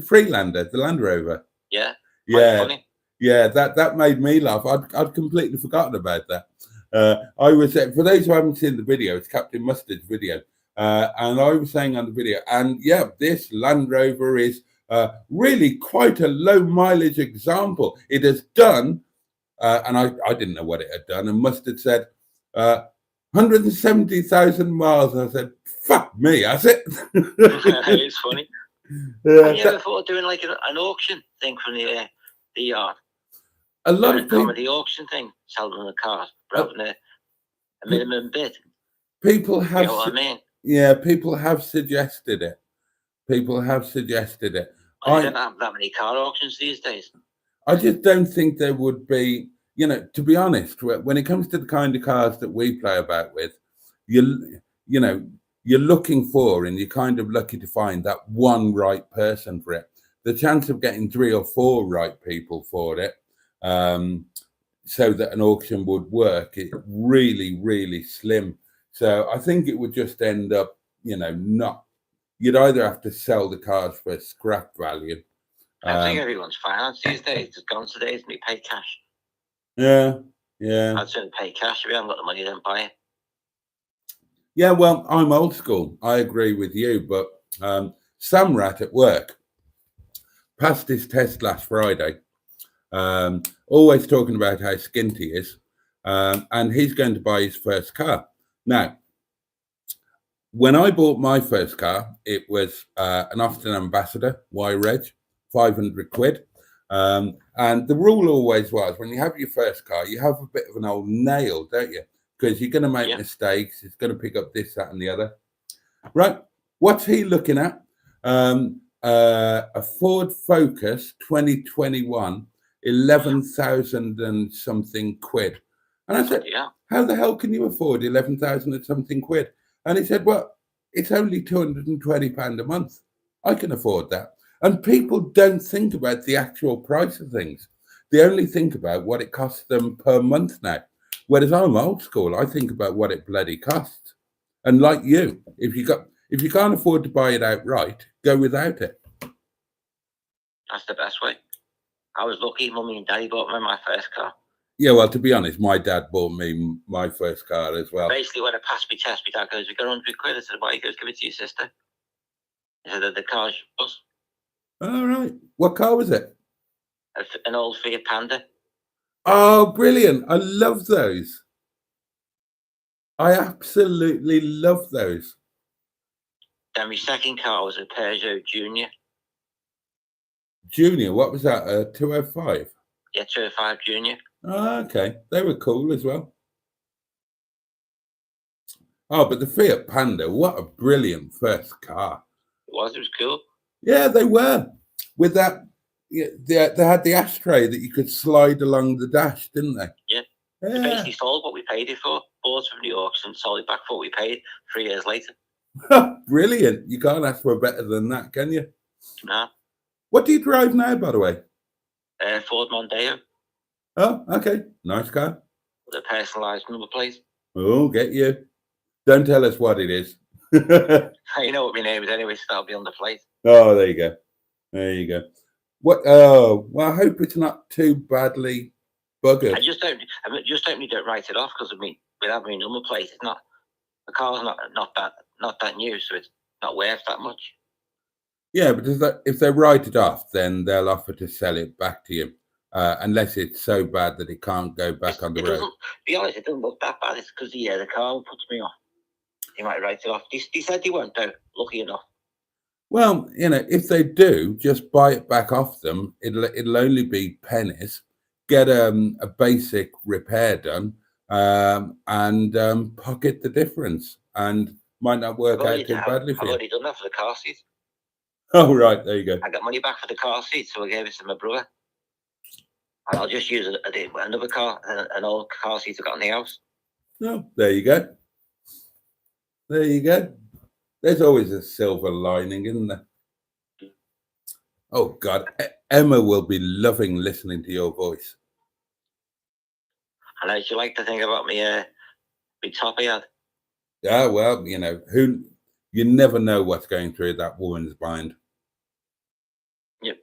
Freelander, the Land Rover? Yeah. Yeah. Funny. Yeah, that made me laugh. I'd completely forgotten about that. I was for those who haven't seen the video, it's Captain Mustard's video, and I was saying on the video, and yeah, this Land Rover is really quite a low mileage example. It has done, and I didn't know what it had done, and Mustard said 170,000 miles. I said, "Fuck me," has it? It's funny. Have you ever thought of doing like an auction thing from the yard? A lot of people, the auction thing, selling the cars, but having a minimum bid. People have, you know what I mean? Yeah, people have suggested it. People have suggested it. I don't have that many car auctions these days. I just don't think there would be, to be honest, when it comes to the kind of cars that we play about with, you're looking for, and you're kind of lucky to find that one right person for it. The chance of getting 3 or 4 right people for it, so that an auction would work, it's really, really slim. So I think it would just end up, not. You'd either have to sell the cars for scrap value. I think everyone's finance these days. It's gone to days and we pay cash. Yeah. I'd certainly pay cash. If we haven't got the money, then buy it. Yeah, well, I'm old school. I agree with you, but Sam Rat at work passed his test last Friday. Always talking about how skint he is, and he's going to buy his first car. Now, when I bought my first car, it was an Austin Ambassador Y-Reg, 500 quid. And the rule always was, when you have your first car, you have a bit of an old nail, don't you? Because you're going to make mistakes. It's going to pick up this, that, and the other. Right. What's he looking at? A Ford Focus 2021, 11,000 and something quid. And I said, how the hell can you afford 11,000 and something quid? And he said, well, it's only £220 a month. I can afford that. And people don't think about the actual price of things. They only think about what it costs them per month now. Whereas I'm old school, I think about what it bloody costs. And like you, if you can't afford to buy it outright, go without it. That's the best way. I was lucky. Mummy and Daddy bought me my first car. Yeah, well, to be honest, my dad bought me my first car as well. Basically, when I passed my test, my dad goes, "We got 100 quid." I said, "Why?" He goes, "Give it to your sister." He said, "The car's yours." All right. What car was it? An old Fiat Panda. Oh, brilliant. I love those. I absolutely love those. Then my second car was a Peugeot Junior. Junior, what was that? A 205? Yeah, 205 Junior. Oh, okay. They were cool as well. Oh, but the Fiat Panda, what a brilliant first car. It was cool. Yeah, they were. With that, yeah, they had the ashtray that you could slide along the dash, didn't they? Yeah. They Yeah. basically sold what we paid it for, bought it from the auction, sold it back for what we paid 3 years later. Brilliant. You can't ask for better than that, can you? No. What do you drive now, by the way? Ford Mondeo Oh, okay. Nice car. with a personalised number plate. Oh, get you. Don't tell us what it is. You know what my name is anyway, so that'll be on the plate. Oh, there you go. There you go. What? Oh, well, I hope it's not too badly buggered. I just hope you don't write it off because of me. Without my number plate, it's not. The car's not that new, so it's not worth that much. Yeah, but if they write it off, then they'll offer to sell it back to you, unless it's so bad that it can't go back on the road. To be honest, it doesn't look that bad. It's because the car puts me off. They might write it off. They said they won't, though. Lucky enough. Well, if they do, just buy it back off them. It'll only be pennies. Get a basic repair done, and pocket the difference, and might not work out too badly for I've you. already done that for the car seat. Oh, right, there you go. I got money back for the car seat, so I gave it to my brother. And I'll just use another car, an old car seat I got in the house. Oh, there you go. There you go. There's always a silver lining, isn't there? Oh, God. Emma will be loving listening to your voice. And how'd you like to think about me big top I had? Yeah, well, you never know what's going through that woman's mind. Yep.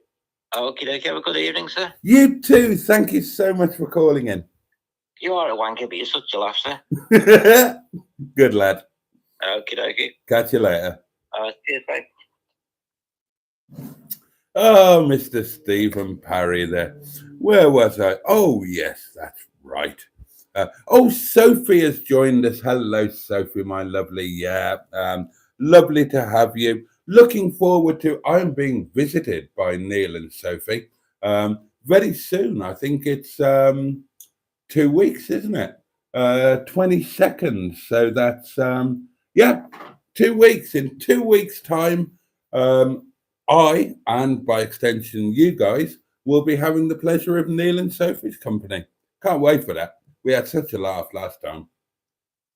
Okay, have a good evening, sir. You too. Thank you so much for calling in. You are a wanker, but you're such a laugh, sir. Good lad. Okay. Catch you later. Cheers, bye. Oh, Mr. Stephen Parry there. Where was I? Oh, yes, that's right. Sophie has joined us. Hello, Sophie, my lovely. Yeah, lovely to have you. Looking forward to, I'm being visited by Neil and Sophie very soon. I think it's 2 weeks, isn't it? 22nd. So that's, 2 weeks. In 2 weeks' time, I, and by extension, you guys, will be having the pleasure of Neil and Sophie's company. Can't wait for that. We had such a laugh last time.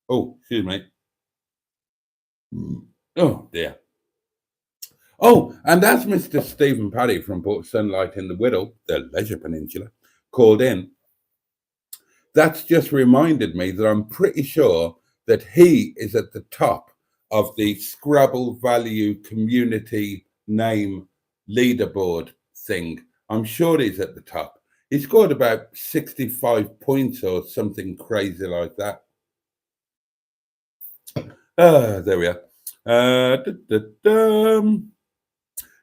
Oh, excuse me. Oh, dear. Oh, and as Mr. Stephen Paddy from Port Sunlight in the Whittle, the Leisure Peninsula, called in, that's just reminded me that I'm pretty sure that he is at the top of the Scrabble Value Community Name Leaderboard thing. I'm sure he's at the top. He scored about 65 points or something crazy like that. There we are.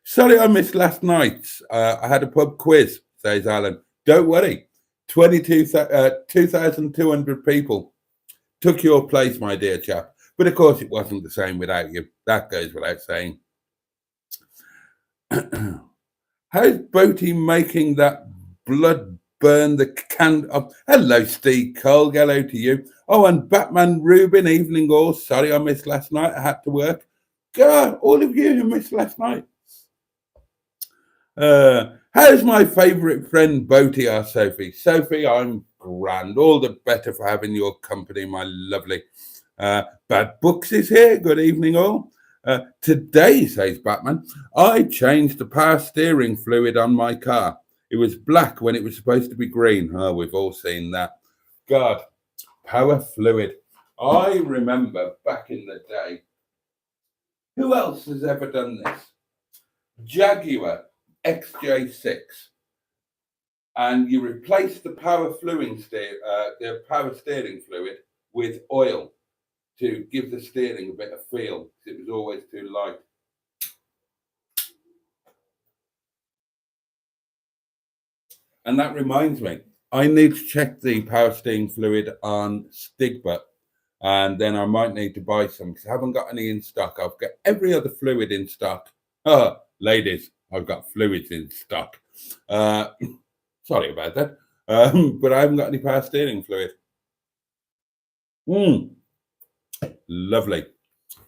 Sorry I missed last night's. I had a pub quiz, says Alan. Don't worry. 2,200 people took your place, my dear chap. But of course it wasn't the same without you. That goes without saying. How's Boaty making that blood burn the can? Oh, hello, Steve Cole. Hello to you. Oh, and Batman Rubin, evening all. Sorry I missed last night. I had to work. God, all of you who missed last night. How's my favourite friend Boaty? Asked Sophie. Sophie, I'm grand. All the better for having your company, my lovely. Bad Books is here. Good evening, all. Today, says Batman, I changed the power steering fluid on my car. It was black when it was supposed to be green. Oh, we've all seen that. God, power fluid. I remember back in the day. Who else has ever done this? Jaguar XJ6. And you replace the power steering fluid with oil to give the steering a bit of feel, because it was always too light. And that reminds me, I need to check the power steering fluid on Stigbutt, and then I might need to buy some, because I haven't got any in stock. I've got every other fluid in stock. Oh, ladies, I've got fluids in stock. Sorry about that. But I haven't got any power steering fluid. Lovely.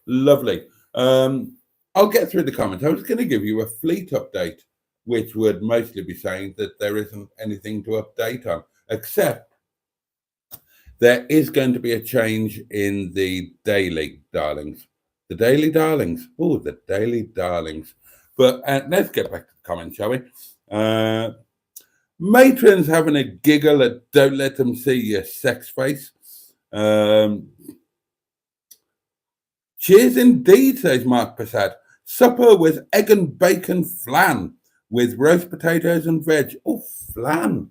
Lovely. I'll get through the comments. I was going to give you a fleet update, which would mostly be saying that there isn't anything to update on, except there is going to be a change in the daily darlings. The daily darlings. Oh, the daily darlings. But let's get back to the comments, shall we? Matron's having a giggle at "Don't let them see your sex face." Cheers indeed, says Mark Passad. Supper was egg and bacon flan with roast potatoes and veg. Oh, flan.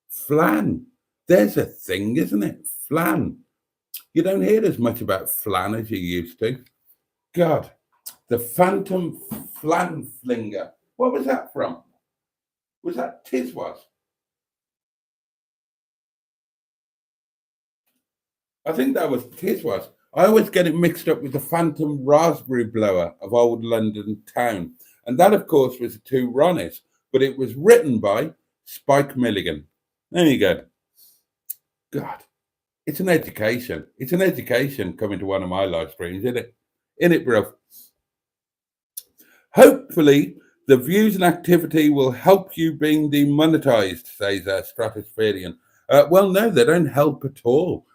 Flan. There's a thing, isn't it? Flan. You don't hear as much about flan as you used to. God, the Phantom Flan Flinger. What was that from? Was that Tiswas? I think that was Tiswas. I always get it mixed up with the Phantom Raspberry Blower of Old London Town. And that, of course, was the two Ronnies, but it was written by Spike Milligan. There you go. God, it's an education. It's an education coming to one of my live streams, isn't it? In it, bro. Hopefully, the views and activity will help you being demonetized, says Stratospherian. Well, no, they don't help at all.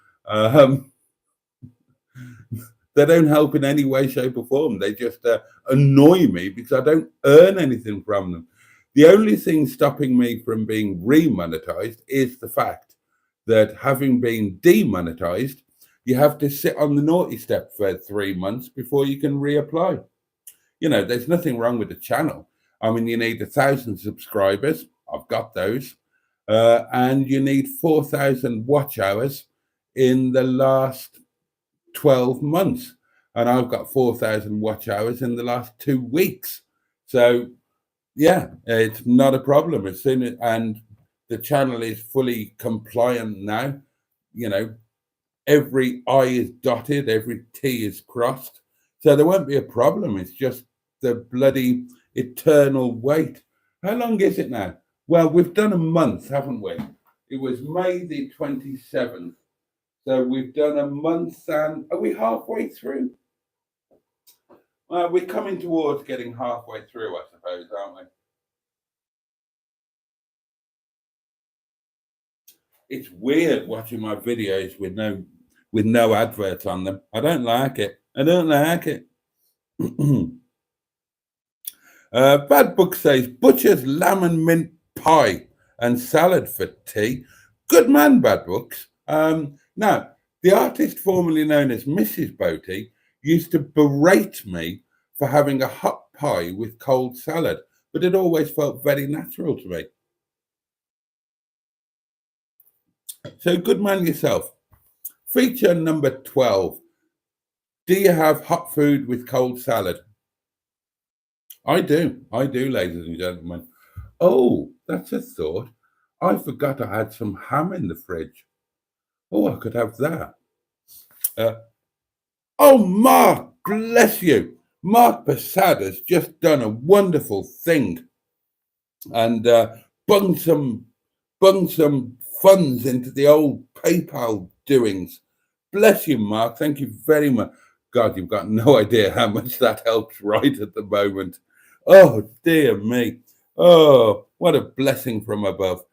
They don't help in any way, shape, or form. They just annoy me because I don't earn anything from them. The only thing stopping me from being remonetized is the fact that having been demonetized, you have to sit on the naughty step for 3 months before you can reapply. You know, there's nothing wrong with the channel. I mean, you need 1,000 subscribers. I've got those. And you need 4,000 watch hours in the last 12 months. And I've got 4,000 watch hours in the last 2 weeks. So, yeah, it's not a problem. As soon as, and the channel is fully compliant now. You know, every I is dotted, every T is crossed. So there won't be a problem. It's just the bloody eternal wait. How long is it now? Well, we've done a month, haven't we? It was May the 27th. So we've done a month, and are we halfway through? We're coming towards getting halfway through, I suppose, aren't we? It's weird watching my videos with no adverts on them. I don't like it. I don't like it. Bad Book says butcher's lamb and mint pie and salad for tea. Good man, Bad Books. Now, the artist formerly known as Mrs. Boaty used to berate me for having a hot pie with cold salad, but it always felt very natural to me. So good man yourself. Feature number 12. Do you have hot food with cold salad? I do, ladies and gentlemen. Oh, that's a thought. I forgot I had some ham in the fridge. Oh, I could have that. Oh, Mark, bless you. Mark Passad has just done a wonderful thing and bung some funds into the old PayPal doings. Bless you, Mark. Thank you very much. God, you've got no idea how much that helps right at the moment. Oh, dear me. Oh, what a blessing from above.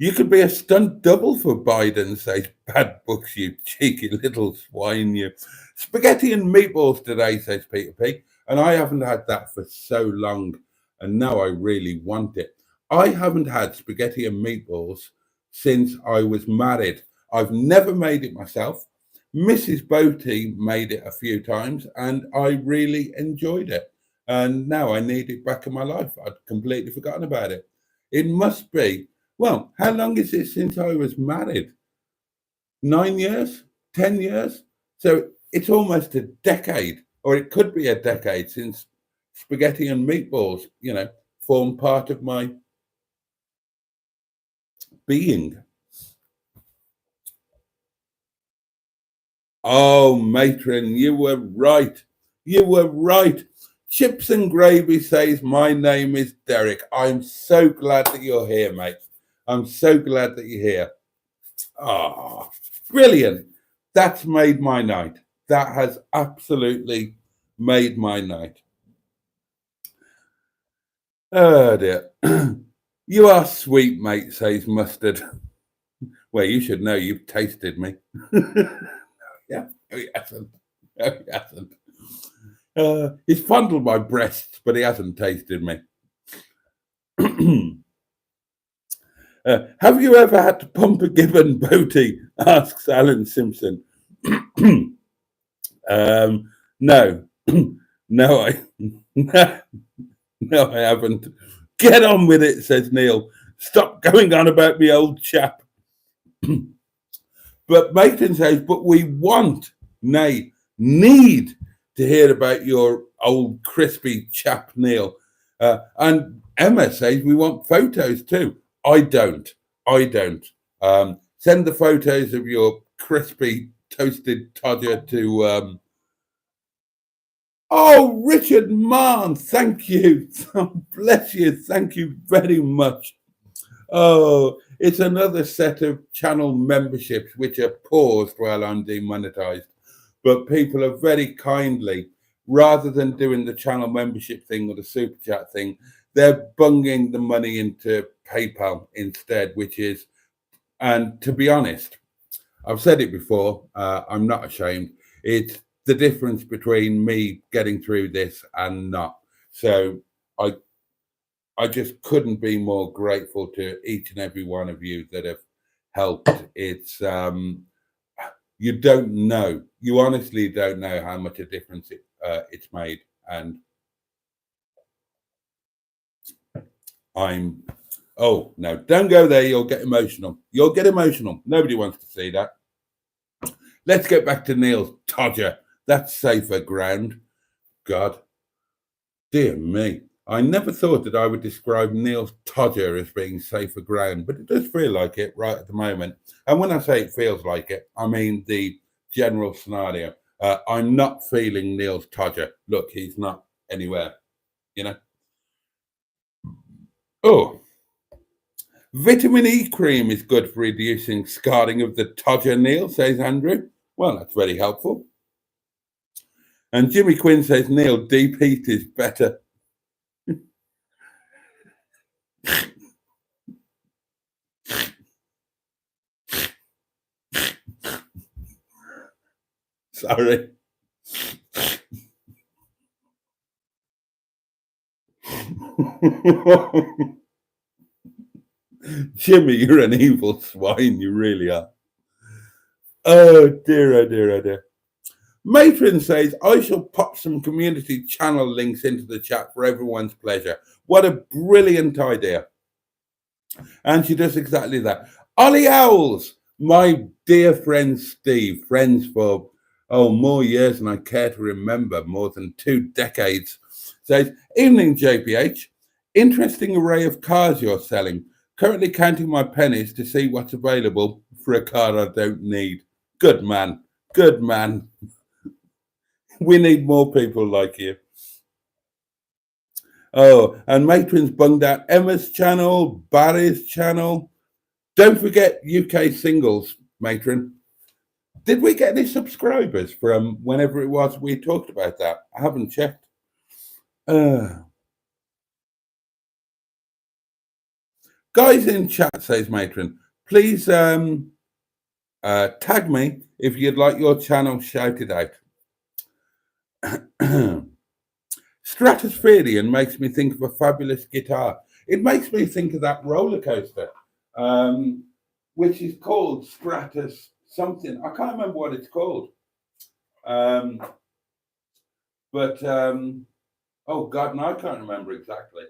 You could be a stunt double for Biden, says Bad Books, you cheeky little swine, you. Spaghetti and meatballs today, says Peter P. And I haven't had that for so long. And now I really want it. I haven't had spaghetti and meatballs since I was married. I've never made it myself. Mrs. Boaty made it a few times and I really enjoyed it. And now I need it back in my life. I'd completely forgotten about it. It must be, well, how long is it since I was married? 9 years? 10 years? So it's almost a decade, or it could be a decade since spaghetti and meatballs, you know, form part of my being. Oh, matron, you were right. You were right. Chips and Gravy says, my name is Derek. I'm so glad that you're here, mate. I'm so glad that you're here. Ah, brilliant. That's made my night. That has absolutely made my night. Oh dear. You are sweet, mate, says Mustard. Well, you should know you've tasted me. Yeah, no, he hasn't. No, he hasn't. He's fondled my breasts, but he hasn't tasted me. Have you ever had to pump a gibbon, Boaty? Asks Alan Simpson. No, no, no, I haven't. Get on with it, says Neil. Stop going on about me old chap. But Maitland says, but we want, nay, need to hear about your old crispy chap, Neil. And Emma says we want photos too. I don't. Send the photos of your crispy toasted todger to oh, Richard Mann, thank you. Bless you. Thank you very much. Oh, it's another set of channel memberships which are paused while I'm demonetized. But people are very kindly, rather than doing the channel membership thing or the super chat thing, they're bunging the money into PayPal instead, which is, and to be honest, I've said it before, I'm not ashamed. It's the difference between me getting through this and not. So I just couldn't be more grateful to each and every one of you that have helped. It's you don't know, you honestly don't know how much a difference it's made, and I'm. Oh no! Don't go there. You'll get emotional. You'll get emotional. Nobody wants to see that. Let's get back to Neil's todger. That's safer ground. God, dear me. I never thought that I would describe Neil's todger as being safer ground, but it does feel like it right at the moment. And when I say it feels like it, I mean the general scenario. I'm not feeling Neil's todger. Look, he's not anywhere, you know. Oh, vitamin E cream is good for reducing scarring of the todger, Neil, says Andrew. Well, that's very helpful. And Jimmy Quinn says, Neil, deep heat is better. Sorry. Jimmy, you're an evil swine. You really are. Oh dear, oh dear, oh dear. Matron says, I shall pop some community channel links into the chat for everyone's pleasure. What a brilliant idea. And she does exactly that. Ollie Owls, my dear friend Steve, friends for, more years than I care to remember, more than 2 decades, says, evening JPH, interesting array of cars you're selling. Currently counting my pennies to see what's available for a car I don't need. Good man, good man. We need more people like you. Oh, and Matron's bunged out Emma's channel, Barry's channel. Don't forget UK singles, Matron. Did we get any subscribers from whenever it was we talked about that? I haven't checked. Guys in chat, says Matron, please tag me if you'd like your channel shouted out. Stratospherian makes me think of a fabulous guitar. It makes me think of that roller coaster, which is called Stratus something. I can't remember what it's called. But oh God, no, I can't remember exactly.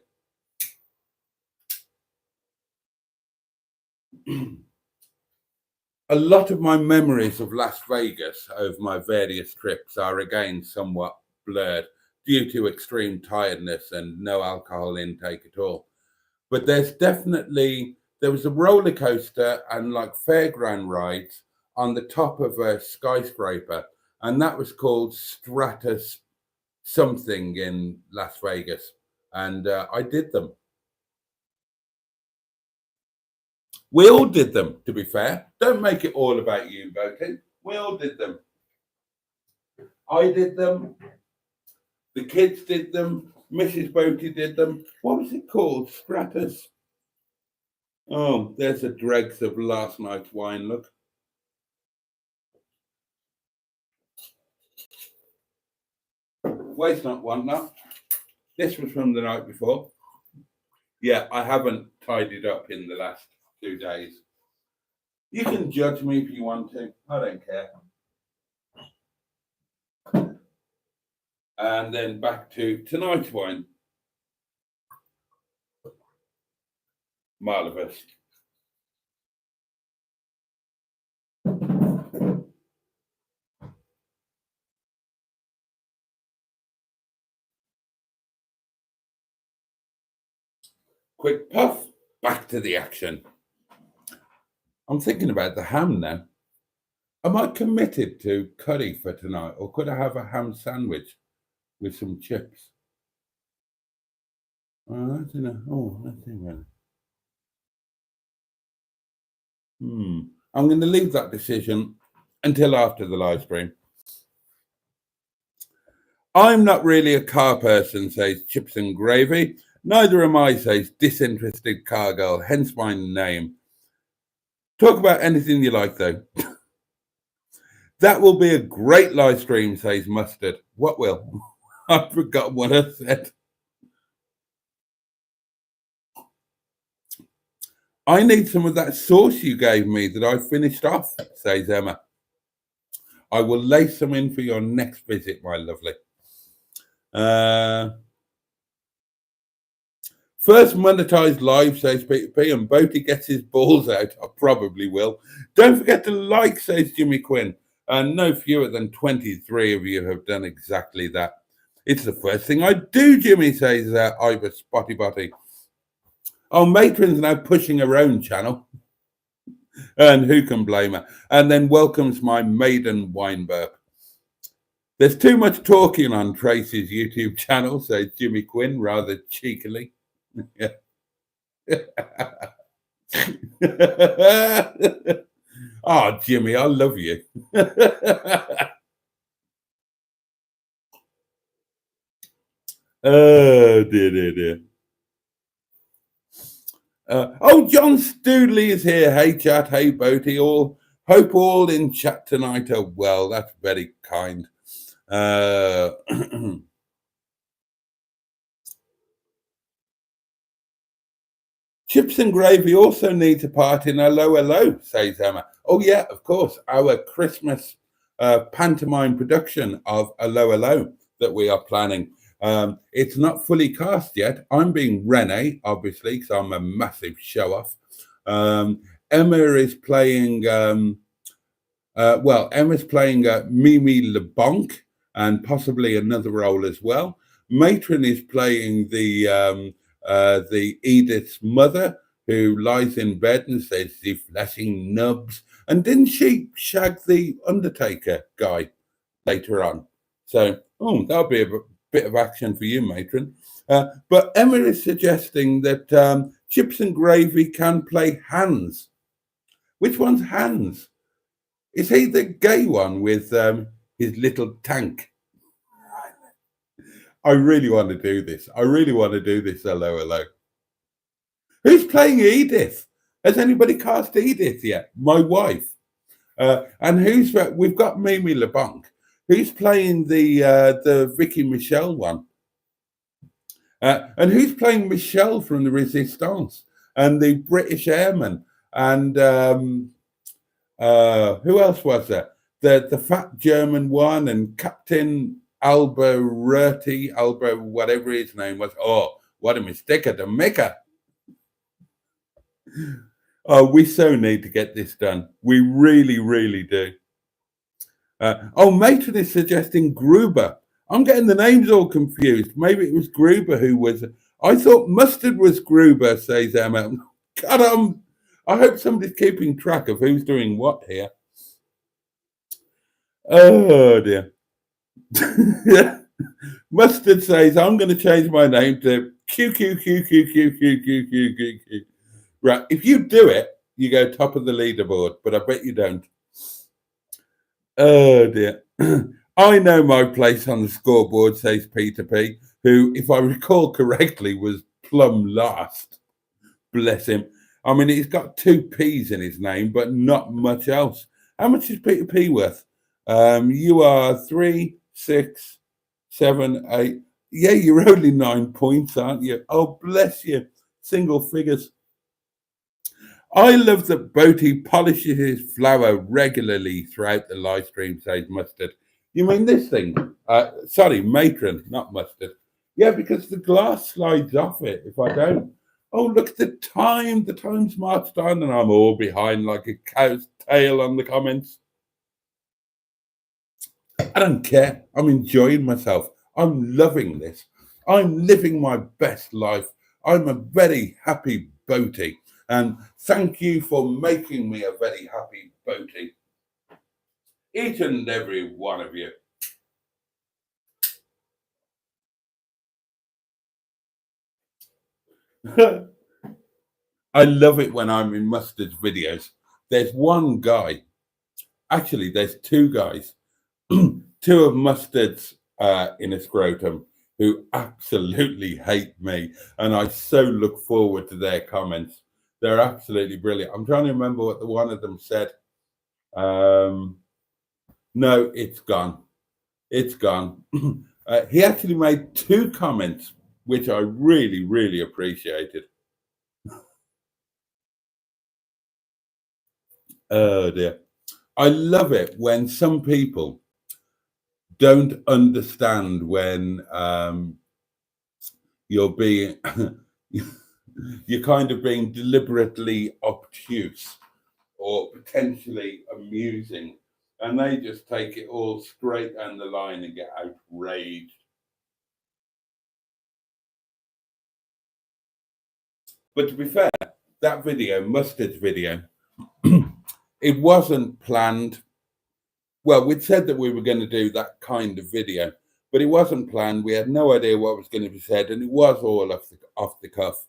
A lot of my memories of Las Vegas over my various trips are again somewhat blurred due to extreme tiredness and no alcohol intake at all. But there was a roller coaster and like fairground rides on the top of a skyscraper, and that was called Stratus something in Las Vegas, and I did them. We all did them, to be fair. Don't make it all about you, Boaty. We all did them. I did them. The kids did them. Mrs. Boaty did them. What was it called? Scrappers. Oh, there's the dregs of last night's wine. Look. Waste not, want not. This was from the night before. Yeah, I haven't tidied up in the last 2 days. You can judge me if you want to. I don't care. And then back to tonight's wine. Marvelous. Quick puff, back to the action. I'm thinking about the ham now. Am I committed to curry for tonight, or could I have a ham sandwich with some chips? I don't know. Oh, I think I'm going to leave that decision until after the live stream. I'm not really a car person, says Chips and Gravy. Neither am I, says Disinterested Car Girl, hence my name. Talk about anything you like, though. That will be a great live stream, says Mustard. What will? I've forgotten what I said. I need some of that sauce you gave me that I finished off, says Emma. I will lay some in for your next visit, my lovely. First monetized live, says Peter P, and Boaty gets his balls out. I probably will. Don't forget to like, says Jimmy Quinn. And no fewer than 23 of you have done exactly that. It's the first thing I do, Jimmy, says Ivor Spotty Botty. Oh, Matron's now pushing her own channel. And who can blame her? And then welcomes my maiden wine burp. There's too much talking on Tracy's YouTube channel, says Jimmy Quinn, rather cheekily. Oh, Jimmy, I love you. Oh, dear. John Stoodley is here. Hey, chat. Hey, Boaty. Hope all in chat tonight are well. That's very kind. Chips and Gravy also needs a part in Hello, Hello, says Emma. Oh, yeah, of course. Our Christmas pantomime production of Hello, Hello that we are planning. It's not fully cast yet. I'm being Rene, obviously, because I'm a massive show-off. Emma is playing, Emma's playing Mimi LeBonc and possibly another role as well. Matron is playing the Edith's mother, who lies in bed and says the flashing nubs. And didn't she shag the Undertaker guy later on? So, that'll be a bit of action for you, Matron. But Emma is suggesting that Chips and Gravy can play Hans. Which one's Hans? Is he the gay one with his little tank? I really want to do this. Hello, Hello. Who's playing Edith? Has anybody cast Edith yet? My wife. And we've got Mimi LeBonc. Who's playing the Vicky Michelle one? And who's playing Michelle from the Resistance? And the British Airman? And who else was there? The fat German one and Captain Albo, whatever his name was. Oh, what a mistake to make her. Oh, we so need to get this done. We really, really do. Matron is suggesting Gruber. I'm getting the names all confused. Maybe it was Gruber who was. I thought Mustard was Gruber, says Emma. God, I hope somebody's keeping track of who's doing what here. Oh, dear. Mustard says, I'm going to change my name to QQQQQQQQQ. Right, if you do it, you go top of the leaderboard, but I bet you don't. Oh dear. I know my place on the scoreboard, says Peter P, who, if I recall correctly, was plumb last. Bless him. I mean, he's got two P's in his name, but not much else. How much is Peter P worth? You are 3, 6, 7, 8. Yeah, you're only 9 points, aren't you? Oh, bless you. Single figures. I love that Boaty polishes his flour regularly throughout the live stream, says Mustard. You mean this thing? Sorry, Matron, not Mustard. Yeah, because the glass slides off it if I don't. Oh, look at the time. The time's marched on and I'm all behind like a cow's tail on the comments. I don't care. I'm enjoying myself. I'm loving this. I'm living my best life. I'm a very happy Boaty. And thank you for making me a very happy Boaty. Each and every one of you. I love it when I'm in Mustard's videos. There's one guy, actually, there's two guys, two of Mustard's in a scrotum who absolutely hate me. And I so look forward to their comments. They're absolutely brilliant. I'm trying to remember what the one of them said. No, it's gone. It's gone. He actually made two comments, which I really, really appreciated. Oh dear. I love it when some people don't understand when you're being you're kind of being deliberately obtuse or potentially amusing, and they just take it all straight down the line and get outraged. But to be fair, that video, Mustard's video, it wasn't planned. Well, we'd said that we were going to do that kind of video, but it wasn't planned. We had no idea what was going to be said, and it was all off the cuff.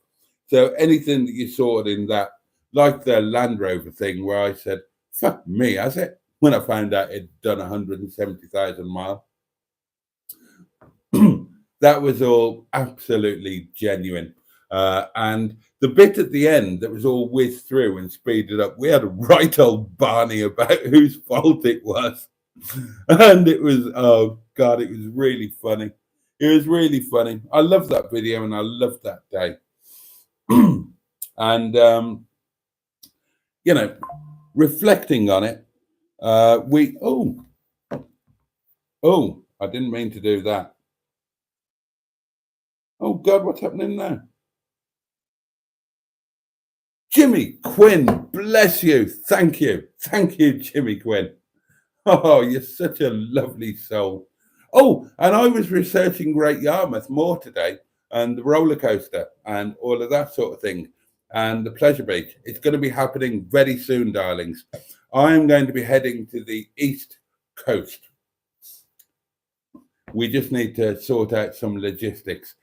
So anything that you saw in that, like the Land Rover thing, where I said, "Fuck me," has it? When I found out it'd done 170,000 miles, that was all absolutely genuine. And the bit at the end that was all whizzed through and speeded up, we had a right old Barney about whose fault it was. And it was, oh God, it was really funny. It was really funny. I love that video and I love that day. And, you know, reflecting on it, I didn't mean to do that. Oh God, what's happening now? Jimmy Quinn, bless you. Thank you. Thank you, Jimmy Quinn. Oh, you're such a lovely soul. Oh, and I was researching Great Yarmouth more today and the roller coaster and all of that sort of thing and the pleasure beach. It's going to be happening very soon, darlings. I am going to be heading to the East Coast. We just need to sort out some logistics.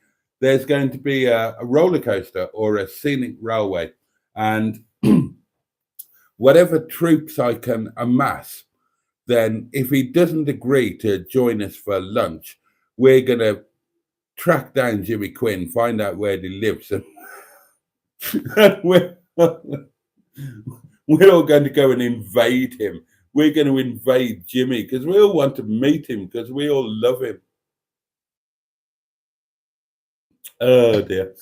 There's going to be a roller coaster or a scenic railway, and whatever troops I can amass, then if he doesn't agree to join us for lunch, we're going to track down Jimmy Quinn, find out where he lives, and we're all going to go and invade him. We're going to invade Jimmy because we all want to meet him because we all love him. Oh dear.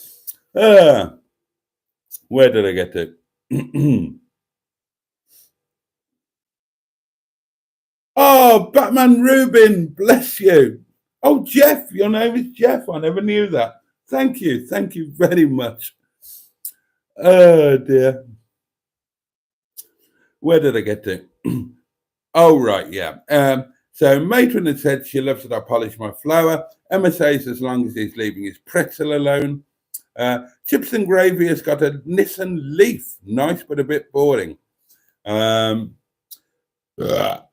Where did I get to? Oh, Batman Rubin, bless you. Oh, Jeff, your name is Jeff. I never knew that. Thank you. Thank you very much. Oh dear. Where did I get to? Oh, right, yeah. So Matron had said she loves that I polish my flour. Emma says as long as he's leaving his pretzel alone. Chips and Gravy has got a Nissan Leaf. Nice, but a bit boring. Oh, God.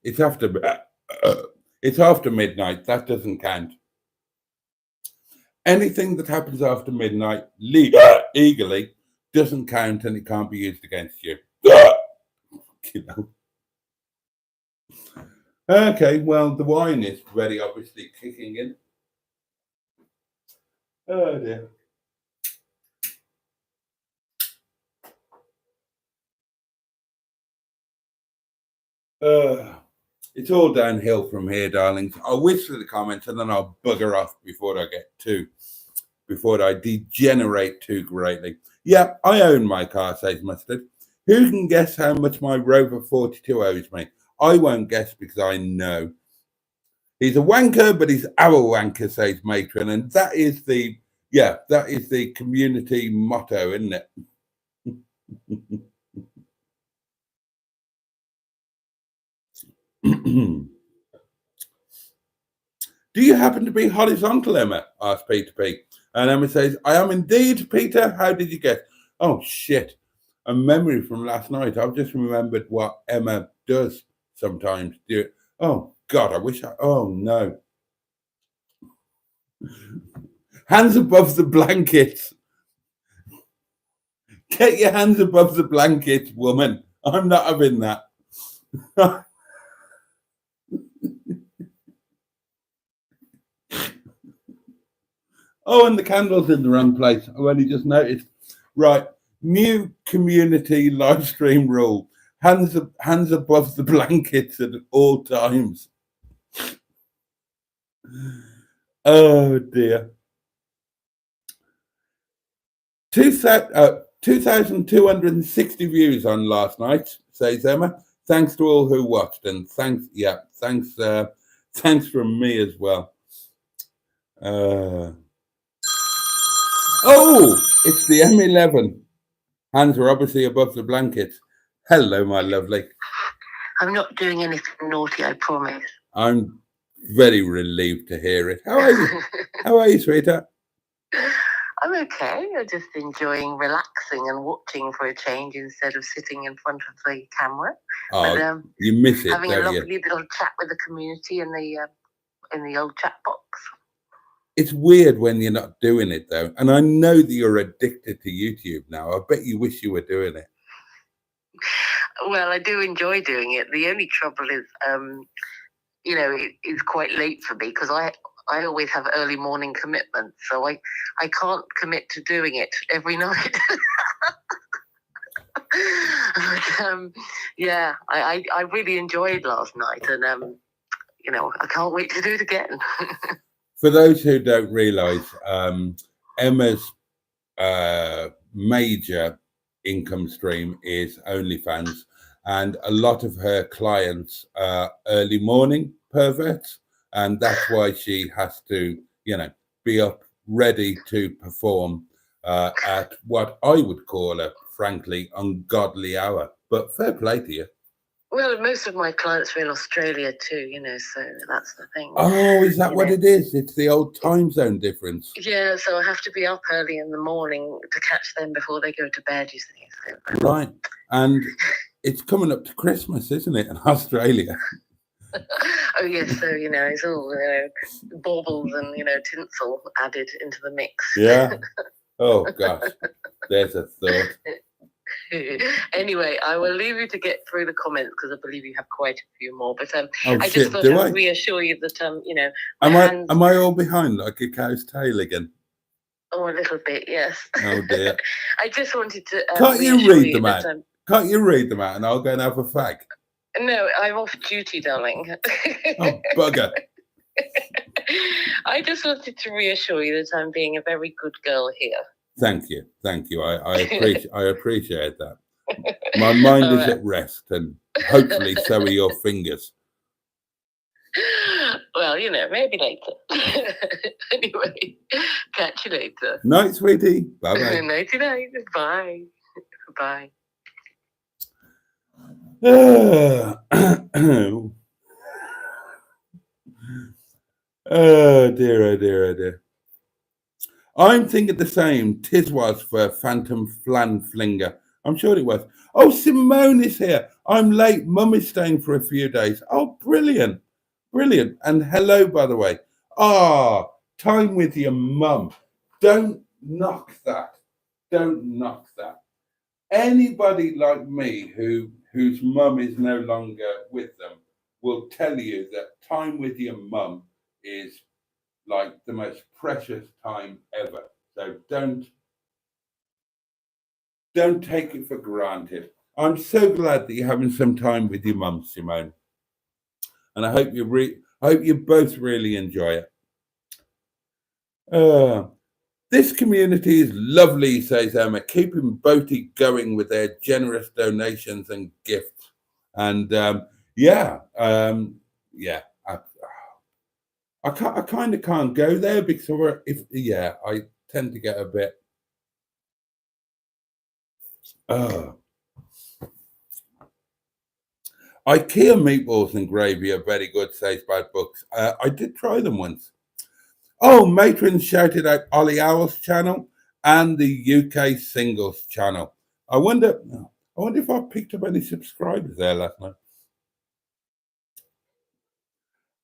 It's after midnight. That doesn't count. Anything that happens after midnight legally doesn't count and it can't be used against you. You know. Okay, well, the wine is very obviously kicking in. Oh dear. It's all downhill from here, darlings. I'll whisper the comments and then I'll bugger off before I degenerate too greatly. Yeah, I own my car, says Mustard. Who can guess how much my Rover 42 owes me? I won't guess because I know. He's a wanker, but he's our wanker, says Matron. And that is the community motto, isn't it? Do you happen to be horizontal, Emma? Asked Peter P. And Emma says, I am indeed, Peter. How did you guess? Oh, shit. A memory from last night. I've just remembered what Emma does sometimes. Oh, God, I wish I... Oh, no. Hands above the blankets. Get your hands above the blankets, woman. I'm not having that. Oh, and the candle's in the wrong place. I've only just noticed. Right. New community live stream rule. Hands above the blankets at all times. Oh, dear. 2,260 views on last night, says Emma. Thanks to all who watched, and thanks from me as well. Oh, it's the M11. Hands are obviously above the blankets. Hello, my lovely. I'm not doing anything naughty, I promise. I'm very relieved to hear it. How are you? How are you, sweetheart? I'm okay. I'm just enjoying relaxing and watching for a change instead of sitting in front of the camera. Oh, but, you miss it, having don't a lovely you? little chat with the community in the old chat box. It's weird when you're not doing it, though. And I know that you're addicted to YouTube now. I bet you wish you were doing it. Well, I do enjoy doing it. The only trouble is, it's quite late for me because I always have early morning commitments. So I can't commit to doing it every night. But, I really enjoyed last night. And, I can't wait to do it again. For those who don't realise, Emma's major income stream is OnlyFans, and a lot of her clients are early morning perverts, and that's why she has to, be up ready to perform at what I would call a frankly ungodly hour. But fair play to you. Well, most of my clients are in Australia too, so that's the thing. Oh, is that what it is? It's the old time zone difference. Yeah, so I have to be up early in the morning to catch them before they go to bed, you see. So. Right. And it's coming up to Christmas, isn't it, in Australia? Oh, yes. So, it's all, baubles and, tinsel added into the mix. Yeah. Oh, gosh. There's a thought. Anyway, I will leave you to get through the comments because I believe you have quite a few more. But just thought I'd reassure you that am I all behind like a cow's tail again? Oh, a little bit, yes. Oh dear. I just wanted to. Can't you read them out? Can't you read them out, and I'll go and have a fag? No, I'm off duty, darling. Oh, bugger. I just wanted to reassure you that I'm being a very good girl here. Thank you. I appreciate that. My mind is at rest, and hopefully so are your fingers. Well, maybe later. Anyway, catch you later. Night, sweetie. Bye-bye. Nighty night. Bye. Bye. Oh dear. I'm thinking the same. Tis was for Phantom Flan Flinger. I'm sure it was. Oh, Simone is here. I'm late. Mum is staying for a few days. Oh, brilliant. And hello, by the way. Time with your mum. Don't knock that. Anybody like me whose mum is no longer with them will tell you that time with your mum is like the most precious time ever. So don't take it for granted. I'm so glad that you're having some time with your mum, Simone, and I hope you both really enjoy it. This community is lovely, says Emma, keeping Boaty going with their generous donations and gifts. And yeah, I kind of can't go there because I tend to get a bit. IKEA meatballs and gravy are very good, says Bad Books. I did try them once. Oh, Matron shouted out Ollie Owl's channel and the UK singles channel. I wonder if I picked up any subscribers there last night.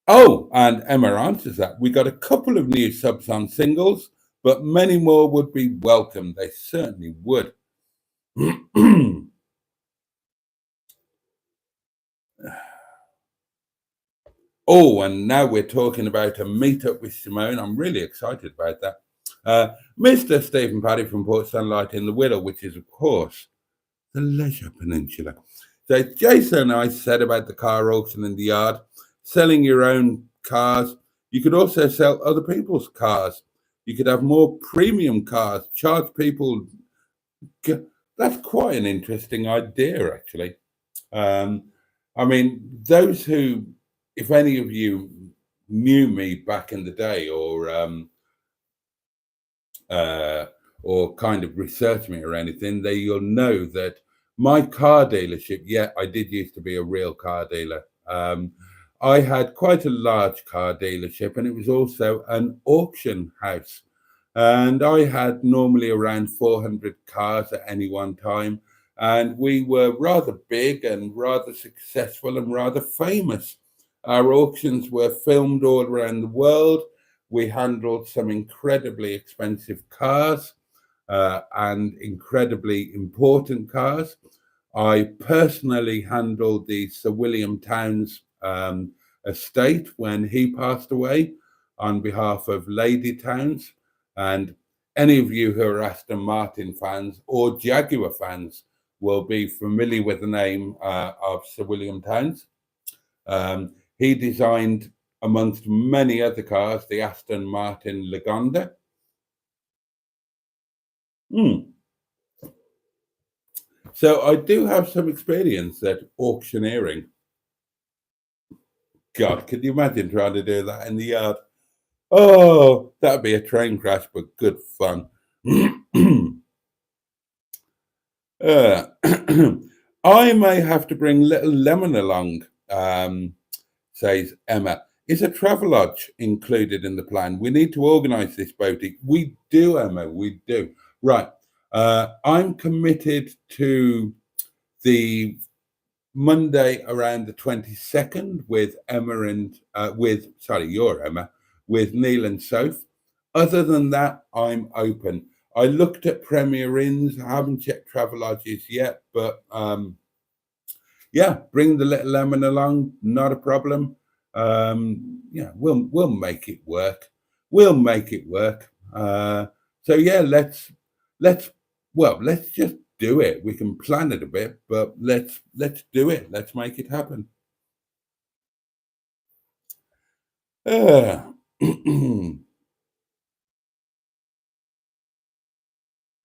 Oh, and Emma answers that. We got a couple of new subs on singles, but many more would be welcome. They certainly would. Oh, and now we're talking about a meetup with Simone. I'm really excited about that. Mr. Stephen Paddy from Port Sunlight in the Wirral, which is, of course, the Leisure Peninsula. So Jason and I said about the car auction in the yard, selling your own cars. You could also sell other people's cars. You could have more premium cars, charge people. That's quite an interesting idea, actually. I mean, those who, if any of you knew me back in the day or kind of research me or anything, you'll know that my car dealership, I did used to be a real car dealer. I had quite a large car dealership, and it was also an auction house. And I had normally around 400 cars at any one time. And we were rather big and rather successful and rather famous. Our auctions were filmed all around the world. We handled some incredibly expensive cars and incredibly important cars. I personally handled the Sir William Towns estate when he passed away on behalf of Lady Towns. And any of you who are Aston Martin fans or Jaguar fans will be familiar with the name of Sir William Towns. He designed, amongst many other cars, the Aston Martin Lagonda. So I do have some experience at auctioneering. God, could you imagine trying to do that in the yard? Oh, that'd be a train crash, but good fun. I may have to bring little Lemon along, says Emma. Is a Travelodge included in the plan? We need to organise this, Boaty. We do, Emma, we do. Right. I'm committed to the Monday around the 22nd with Emma and you're Emma, with Neil and Soph. Other than that, I'm open. I looked at Premier Inns. I haven't checked Travelodges yet, but bring the little Lemon along. Not a problem. We'll make it work. We'll make it work. Let's just do it. We can plan it a bit, but let's do it. Let's make it happen.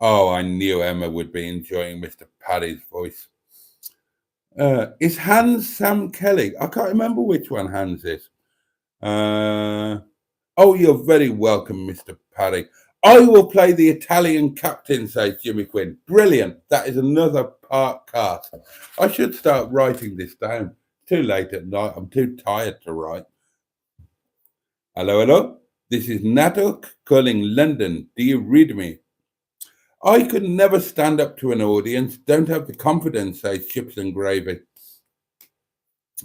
Oh, I knew Emma would be enjoying Mr. Paddy's voice. Is Hans Sam Kelly? I can't remember which one Hans is. You're very welcome, Mr. Paddy. I will play the Italian captain, says Jimmy Quinn. Brilliant. That is another part cast. I should start writing this down. Too late at night. I'm too tired to write. Hello. This is Natuk calling London. Do you read me? I could never stand up to an audience. Don't have the confidence, says Chips and Gravy.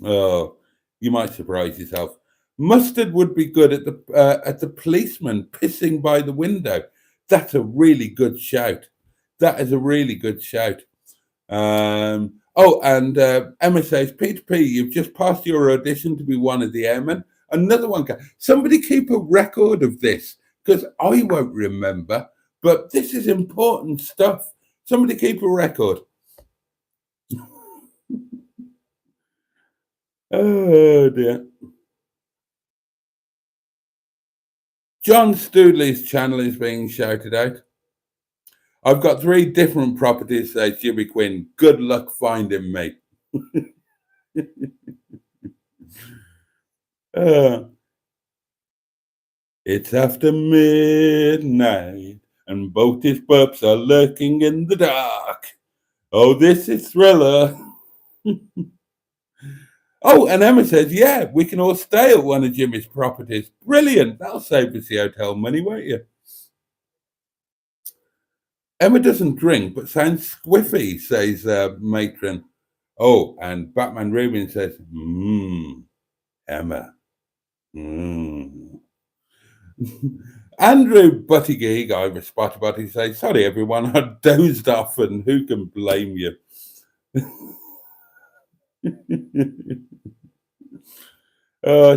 Oh, you might surprise yourself. Mustard would be good at the policeman pissing by the window. That's a really good shout. That is a really good shout. Oh, and Emma says, Peter P, you've just passed your audition to be one of the airmen. Another one. Somebody keep a record of this, because I won't remember, but this is important stuff. Somebody keep a record. Oh, dear. John Stoodley's channel is being shouted out. I've got 3 different properties, says Jimmy Quinn. Good luck finding me. It's after midnight, and both his pups are lurking in the dark. Oh, this is Thriller. Oh, and Emma says, yeah, we can all stay at one of Jimmy's properties. Brilliant. That'll save us the hotel money, won't you? Emma doesn't drink, but sounds squiffy, says Matron. Oh, and Batman Rubin says, Emma. Andrew Buttigieg, Irish Spotty Butty, says, sorry, everyone, I dozed off, and who can blame you?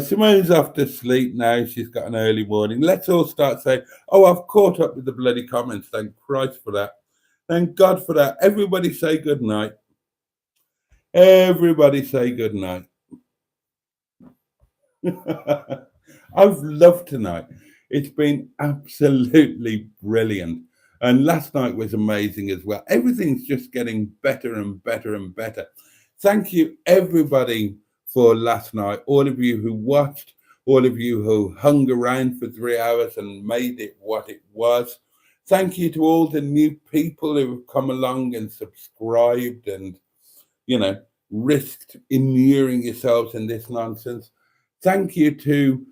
Simone's off to sleep now. She's got an early morning. Let's all start saying, oh, I've caught up with the bloody comments. Thank Christ for that. Thank God for that. Everybody say good night. Everybody say good night. I've loved tonight. It's been absolutely brilliant. And last night was amazing as well. Everything's just getting better and better and better. Thank you, everybody, for last night. All of you who watched, all of you who hung around for 3 hours and made it what it was. Thank you to all the new people who have come along and subscribed and, you know, risked immuring yourselves in this nonsense. Thank you to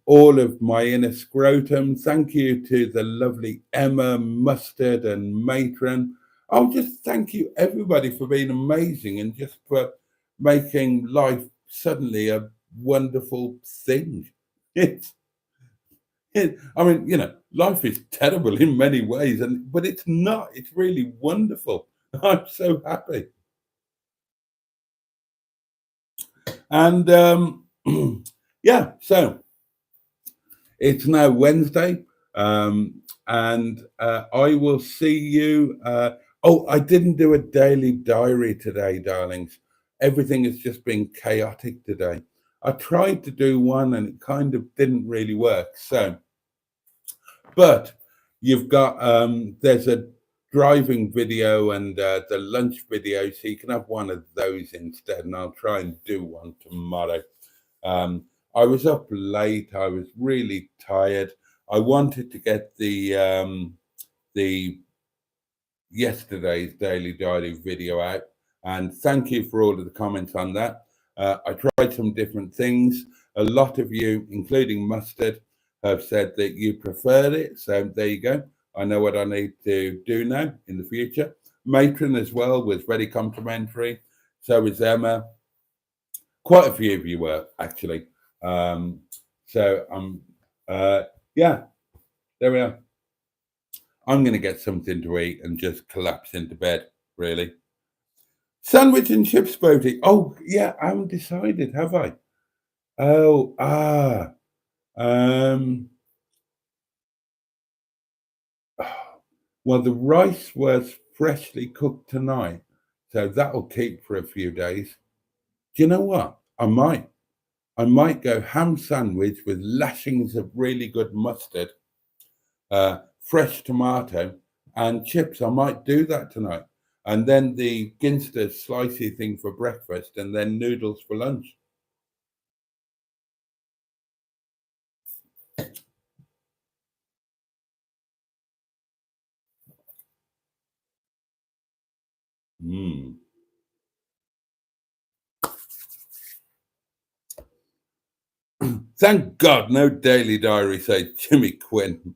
all of my inner scrotum. Thank you to the lovely Emma, Mustard, and Matron. I'll just thank you, everybody, for being amazing and just for making life suddenly a wonderful thing. I mean, you know, life is terrible in many ways, but it's not. It's really wonderful. I'm so happy. And yeah, so it's now Wednesday, and I will see you. Oh, I didn't do a daily diary today, darlings. Everything has just been chaotic today. I tried to do one and it kind of didn't really work. So, but you've got, there's a driving video and the lunch video, so you can have one of those instead, and I'll try and do one tomorrow. I was up late. I was really tired. I wanted to get the yesterday's daily diary video out, and thank you for all of the comments on that. I tried some different things. A lot of you, including Mustard, have said that you preferred it, so there you go. I know what I need to do now in the future. Matron as well was very complimentary. So was Emma. Quite a few of you were, actually. So yeah, there we are. I'm going to get something to eat and just collapse into bed, really. Sandwich and chips, Boaty. Oh, yeah, I haven't decided, have I? Oh, well, the rice was freshly cooked tonight, so that'll keep for a few days. Do you know what? I might go ham sandwich with lashings of really good mustard, fresh tomato, and chips. I might do that tonight. And then the Ginster slicey thing for breakfast, and then noodles for lunch. Thank God, no daily diary, says Jimmy Quinn.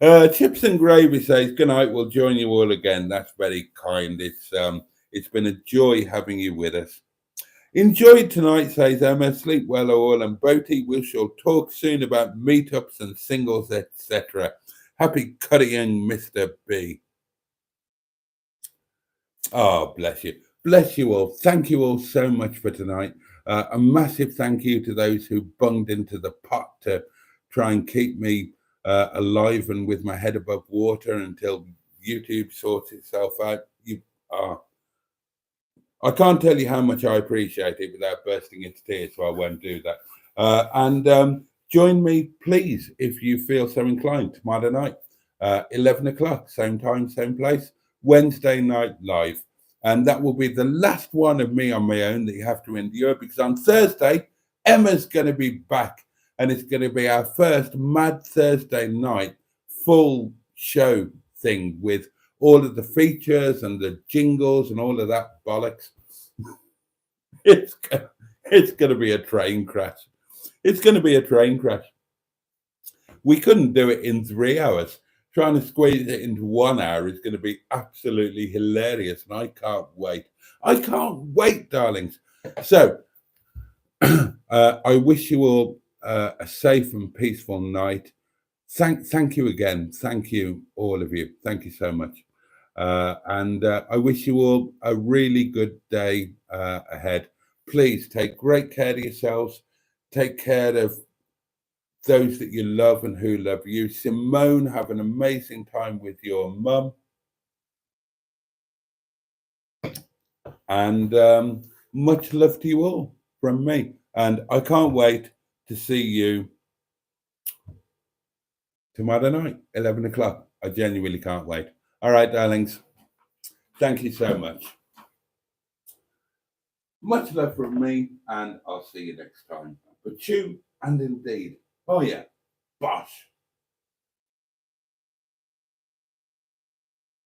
Chips and Gravy says, good night, we'll join you all again. That's very kind. It's been a joy having you with us. Enjoyed tonight, says Emma. Sleep well all, and Boaty, we shall talk soon about meetups and singles, etc. Happy cutting, Mr. B. Oh, bless you. bless you all. Thank you all so much for tonight. A massive thank you to those who bunged into the pot to try and keep me alive and with my head above water until YouTube sorts itself out. You are. I can't tell you how much I appreciate it without bursting into tears, so I won't do that. And join me, please, if you feel so inclined, tomorrow night, 11 o'clock, same time, same place, Wednesday night live. And that will be the last one of me on my own that you have to endure, because on Thursday, Emma's going to be back, and it's going to be our first Mad Thursday night full show thing with all of the features and the jingles and all of that bollocks. It's going to be a train crash. It's going to be a train crash. We couldn't do it in 3 hours. Trying to squeeze it into 1 hour is going to be absolutely hilarious, and I can't wait. I can't wait, darlings. So I wish you all a safe and peaceful night. Thank you again. Thank you, all of you. Thank you so much. And I wish you all a really good day ahead. Please take great care of yourselves. Take care of those that you love and who love you. Simone, have an amazing time with your mum. And much love to you all from me. And I can't wait to see you tomorrow night, 11 o'clock. I genuinely can't wait. All right, darlings. Thank you so much. Much love from me, and I'll see you next time. But you and indeed, oh yeah, bosh.